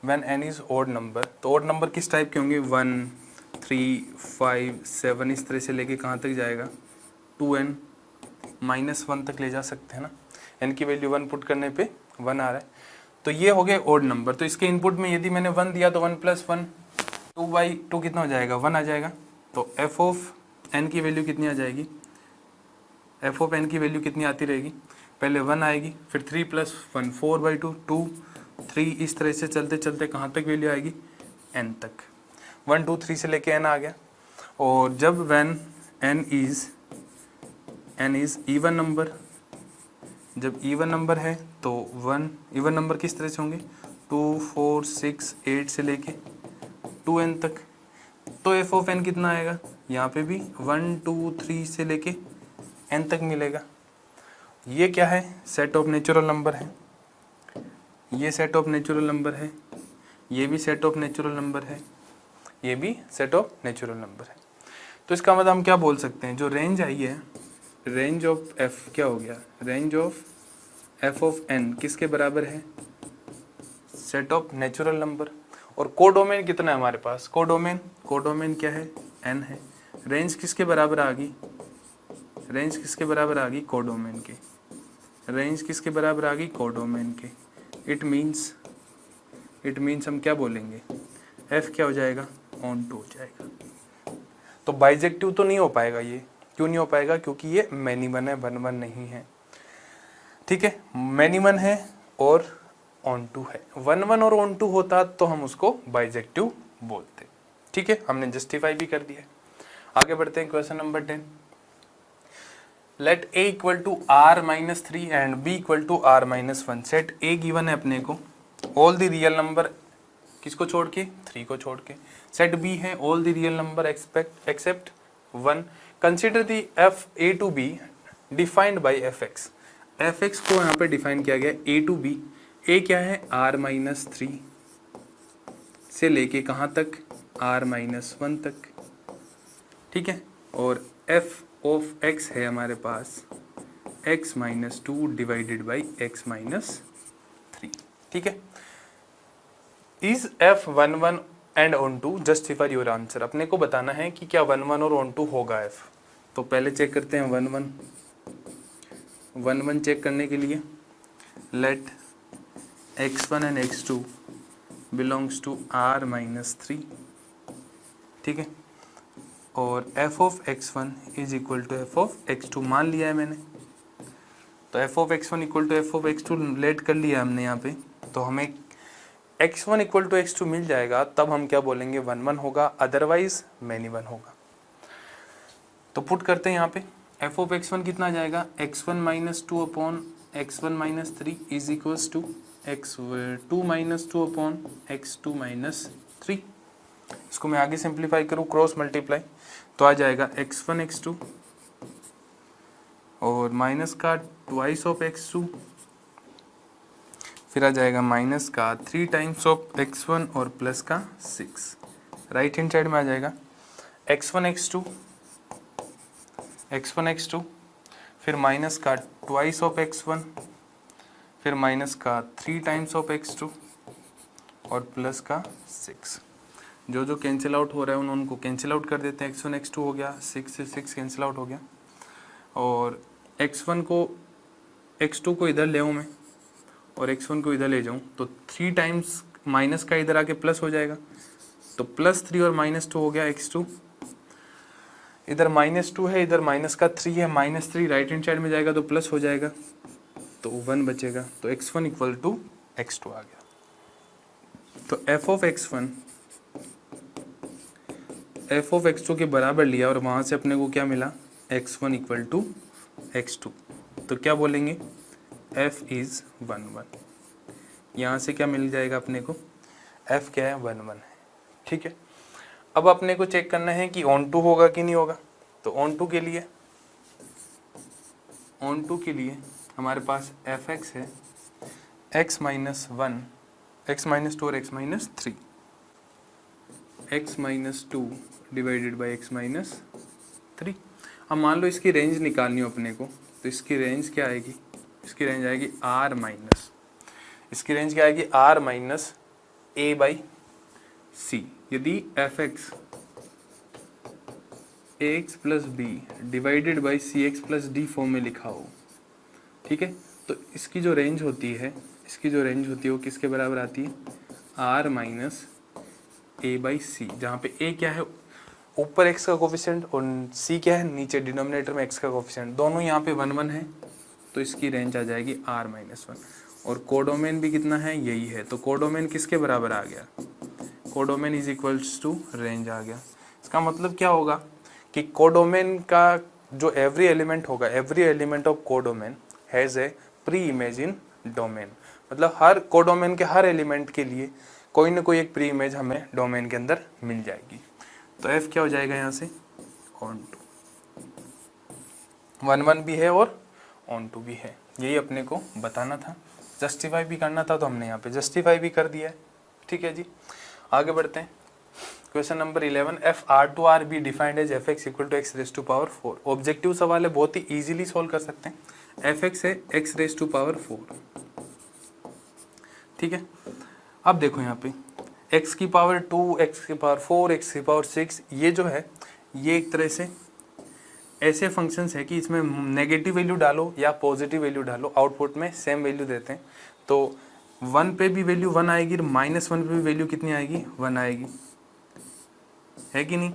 when n is odd number, तो odd number किस टाइप के होंगे, 1 3 5 7 इस तरह से लेके कहाँ तक जाएगा, 2n -1 तक ले जा सकते हैं ना। n की वैल्यू 1 पुट करने पे 1 आ रहा है, तो ये हो गए ओड नंबर। तो इसके इनपुट में यदि मैंने 1 दिया तो 1 + 1 2/2 कितना हो जाएगा, 1 आ जाएगा। तो f ऑफ n की वैल्यू कितनी आ जाएगी, f ऑफ n की वैल्यू कितनी आती रहेगी, पहले 1 आएगी, फिर 3 + 1 4/2 2 3, इस तरह से चलते चलते कहाँ तक वैल्यू आएगी, n तक। 1 2 3 से लेके n आ गया। और जब when n is even number, जब इवन नंबर है तो 1, इवन नंबर किस तरह से होंगे, 2 4 6 8 से लेके 2n तक। तो f ऑफ n कितना आएगा, यहाँ पे भी 1 2 3 से लेके n तक मिलेगा। ये क्या है, सेट ऑफ नेचुरल नंबर है, ये सेट ऑफ नेचुरल नंबर है, ये भी सेट ऑफ नेचुरल नंबर है, ये भी सेट ऑफ नेचुरल नंबर है। तो इसका मतलब हम क्या बोल सकते हैं, जो रेंज आई है, रेंज ऑफ f क्या हो गया, range of f of n किसके बराबर है, सेट ऑफ नेचुरल नंबर। और कोडोमेन कितना है हमारे पास, कोडोमेन क्या है, n है, रेंज किसके बराबर आ गई, रेंज किसके बराबर आ गई, कोडोमेन के, रेंज किसके बराबर आ गई, कोडोमेन के। इट मीन्स हम क्या बोलेंगे, एफ क्या हो जाएगा, ऑन टू हो जाएगा। तो बाइजेक्टिव तो नहीं हो पाएगा ये, क्यों नहीं हो पाएगा, क्योंकि ये मैनी वन है, वन वन नहीं है। ठीक है, मैनी वन है और ऑन टू है, वन वन और ऑन टू होता तो हम उसको बाइजेक्टिव बोलते। ठीक है, हमने जस्टिफाई भी कर दिया। आगे बढ़ते हैं, question number 10। Let a equal to r minus 3 and b equal to r minus 1। Set a given है अपने को, ऑल द रियल नंबर किसको छोड़ के, 3 को छोड़ के। सेट b है all the real number except 1। Consider the f a to b defined by fx। fx को यहाँ पे डिफाइन किया गया a टू b। a क्या है, r माइनस 3 से लेके कहाँ तक, r माइनस 1 तक। ठीक है, और f ऑफ x है हमारे पास x minus 2 divided by x minus 3। ठीक है, is f 1 1 and onto, justify your answer. अपने को बताना है कि क्या 1 1 और ऑन टू होगा f। तो पहले चेक करते हैं 1 1 चेक करने के लिए let x1 and x2 belongs to r minus 3। ठीक है, और f of x1 is equal to f of x2 मान लिया है मैंने। तो f of x1 equal to f of x2 let कर लिया हमने यहाँ पे। तो हमें x1 इक्वल टू x2 मिल जाएगा, तब हम क्या बोलेंगे, 1 1 होगा, अदरवाइज मैनी वन होगा। तो पुट करते हैं यहाँ पे, f ऑफ x1 कितना जाएगा, x1 minus 2 upon x1 minus 3 is equals to x2 minus 2 upon x2 minus 3। इसको मैं आगे सिंप्लीफाई करूँ, क्रॉस मल्टीप्लाई, तो आ जाएगा x1 x2 और माइनस का ट्वाइस ऑफ x2, फिर आ जाएगा माइनस का 3 टाइम्स ऑफ x1 और प्लस का 6। राइट हैंड साइड में आ जाएगा x1 x2 फिर माइनस का ट्वाइस ऑफ x1, फिर माइनस का 3 टाइम्स ऑफ x2 और प्लस का 6। जो कैंसिल आउट हो रहा है उनको कैंसिल आउट कर देते हैं। x1 x2 हो गया, 6 से 6 कैंसिल आउट हो गया, और x1 को x2 को इधर ले आऊँ मैं और x1 को इधर ले जाऊँ, तो 3 टाइम्स माइनस का इधर आके प्लस हो जाएगा, तो प्लस 3 और माइनस 2 हो गया x2। इधर माइनस 2 है, इधर माइनस का 3 है, माइनस 3 राइट हैंड साइड में जाएगा तो प्लस हो जाएगा, तो 1 बचेगा। तो x1 इक्वल टू x2 आ गया। तो f ऑफ x2 के बराबर लिया और वहाँ से अपने को क्या मिला, x1 इक्वल टू x2। तो क्या बोलेंगे, f इज़ 1 1। यहाँ से क्या मिल जाएगा अपने को, f क्या है, 1 1 है। ठीक है, अब अपने को चेक करना है कि ऑन टू होगा कि नहीं होगा। तो ऑन टू के लिए हमारे पास fx है x माइनस 1, x माइनस 2 और x minus 3, x minus 2 divided by x minus 3। अब मान लो इसकी रेंज निकालनी हो अपने को, तो इसकी रेंज क्या आएगी, इसकी रेंज आएगी r माइनस, इसकी रेंज क्या आएगी, r minus a by c। यदि fx ax plus B divided by C x plus D form में लिखा हो, ठीक है, तो इसकी जो रेंज होती है वो किसके बराबर आती है, r माइनस a बाई सी, जहाँ पे a क्या है, ऊपर x का कोफिशिएंट और c क्या है, नीचे डिनोमिनेटर में x का कोफिशिएंट, दोनों यहाँ पे 1 1 है, तो इसकी रेंज आ जाएगी r माइनस 1। और कोडोमेन भी कितना है, यही है, तो कोडोमेन किसके बराबर आ गया, codomain is equals to range आ गया। इसका मतलब क्या होगा कि कोडोमेन का जो एवरी एलिमेंट होगा, every element of codomain has a pre image in domain. मतलब हर कोडोमेन के हर एलिमेंट के लिए कोई ना कोई एक प्री इमेज हमें डोमेन के अंदर मिल जाएगी। तो एफ क्या हो जाएगा यहाँ से, ऑन टू, 1 1 भी है और ऑन टू भी है, यही अपने को बताना था, जस्टिफाई भी करना था, तो हमने यहाँ पे जस्टिफाई भी कर दिया है। ठीक है जी, आगे बढ़ते हैं। Question number 11, F R to R be defined as F x equal to x raise to power 4। Objective सवाल है, बहुत ही इजीली सोल्व कर सकते हैं। एफ एक्स है एक्स रेस टू पावर 4, ठीक है। अब देखो यहाँ पे x की पावर 2, x की पावर 4, x की पावर 6, ये जो है ये एक तरह से ऐसे फंक्शंस है कि इसमें नेगेटिव वैल्यू डालो या पॉजिटिव वैल्यू डालो, आउटपुट में सेम वैल्यू देते हैं। तो 1 पे भी वैल्यू 1 आएगी, -1 पे भी वैल्यू कितनी आएगी, 1 आएगी, है कि नहीं?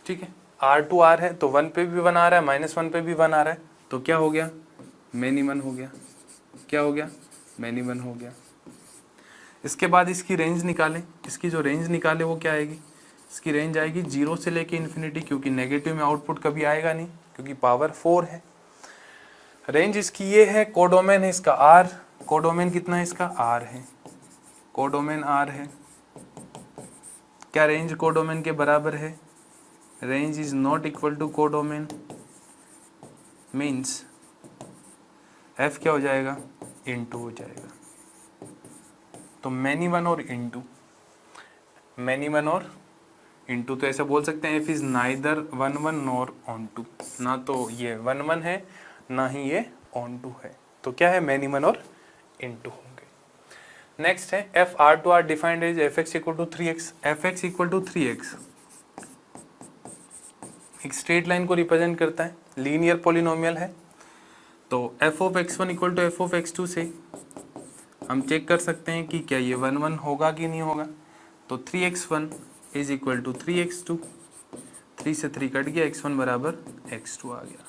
ठीक है, R है तो 1 पे भी 1 आ रहा है, -1 पे भी 1 आ रहा है, तो क्या हो गया, मैनी 1 हो गया। क्या हो गया, मैनी 1 हो गया। इसके बाद इसकी रेंज निकालें, इसकी जो रेंज निकाले वो क्या आएगी, इसकी रेंज आएगी 0 से लेके इन्फिनिटी, क्योंकि नेगेटिव में आउटपुट कभी आएगा नहीं क्योंकि पावर 4 है। रेंज इसकी ये है, कोडोमेन है इसका R, कोडोमेन कितना है इसका, R है, कोडोमेन R है। क्या रेंज कोडोमेन के बराबर है, range is not equal to codomain, means F क्या हो जाएगा, इनटू हो जाएगा। तो मैनी 1 और इनटू, मैनी 1 और इनटू, तो ऐसा बोल सकते हैं F is neither 1 1 nor onto, ना तो ये 1 1 है ना ही ये ऑन टू है, तो क्या है, मैनी 1 और इनटू होंगे। नेक्स्ट है F R to R defined as Fx equal to 3x, Fx equal to 3x एक स्ट्रेट लाइन को रिप्रेजेंट करता है, लीनियर पॉलिनोमियल है। तो f of x1 equal to f of x2 से हम चेक कर सकते हैं कि क्या ये 1 1 होगा कि नहीं होगा। तो 3x1 is equal to 3x2, 3 से 3 कट गया, x1 बराबर x2 आ गया।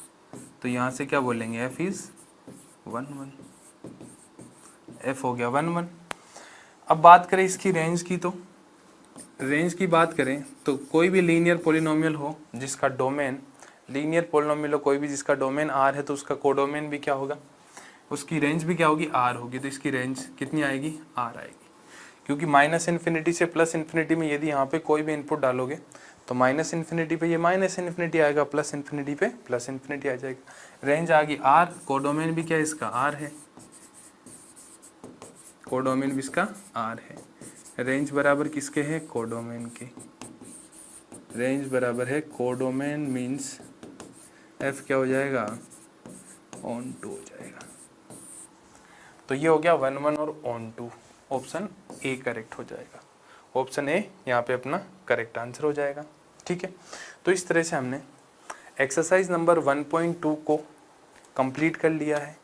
तो यहाँ से क्या बोलेंगे, f इज 1 1, f हो गया 1 1। अब बात करें इसकी रेंज की, तो रेंज की बात करें तो कोई भी लीनियर पॉलिनोमियल हो जिसका डोमेन, लीनियर पॉलिनोमियल हो कोई भी जिसका डोमेन R है, तो उसका कोडोमेन भी क्या होगा, उसकी रेंज भी क्या होगी, R होगी। तो इसकी रेंज कितनी आएगी, R आएगी, क्योंकि -∞ से +∞ में यदि यहाँ पे कोई भी इनपुट डालोगे तो -∞ पे ये -∞ आएगा, +∞ पे +∞ आ जाएगा। रेंज आ गई R, कोडोमेन भी क्या इसका R है, कोडोमेन भी इसका R है। रेंज बराबर किसके है, कोडोमेन के, रेंज बराबर है कोडोमेन, मीन्स F क्या हो जाएगा, ऑन टू हो जाएगा। तो ये हो गया 1 1 और onto, option A correct हो जाएगा, ऑप्शन ए यहाँ पे अपना करेक्ट आंसर हो जाएगा। ठीक है, तो इस तरह से हमने एक्सरसाइज नंबर 1.2 को कंप्लीट कर लिया है।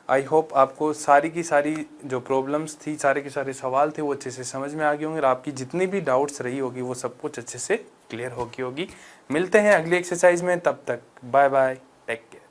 आई होप आपको सारी की सारी जो प्रॉब्लम्स थी, सारे के सारे सवाल थे वो अच्छे से समझ में आ गए होंगे, और आपकी जितनी भी डाउट्स रही होगी वो सब कुछ अच्छे से क्लियर हो गई होगी। मिलते हैं अगली एक्सरसाइज में, तब तक बाय बाय, टेक केयर।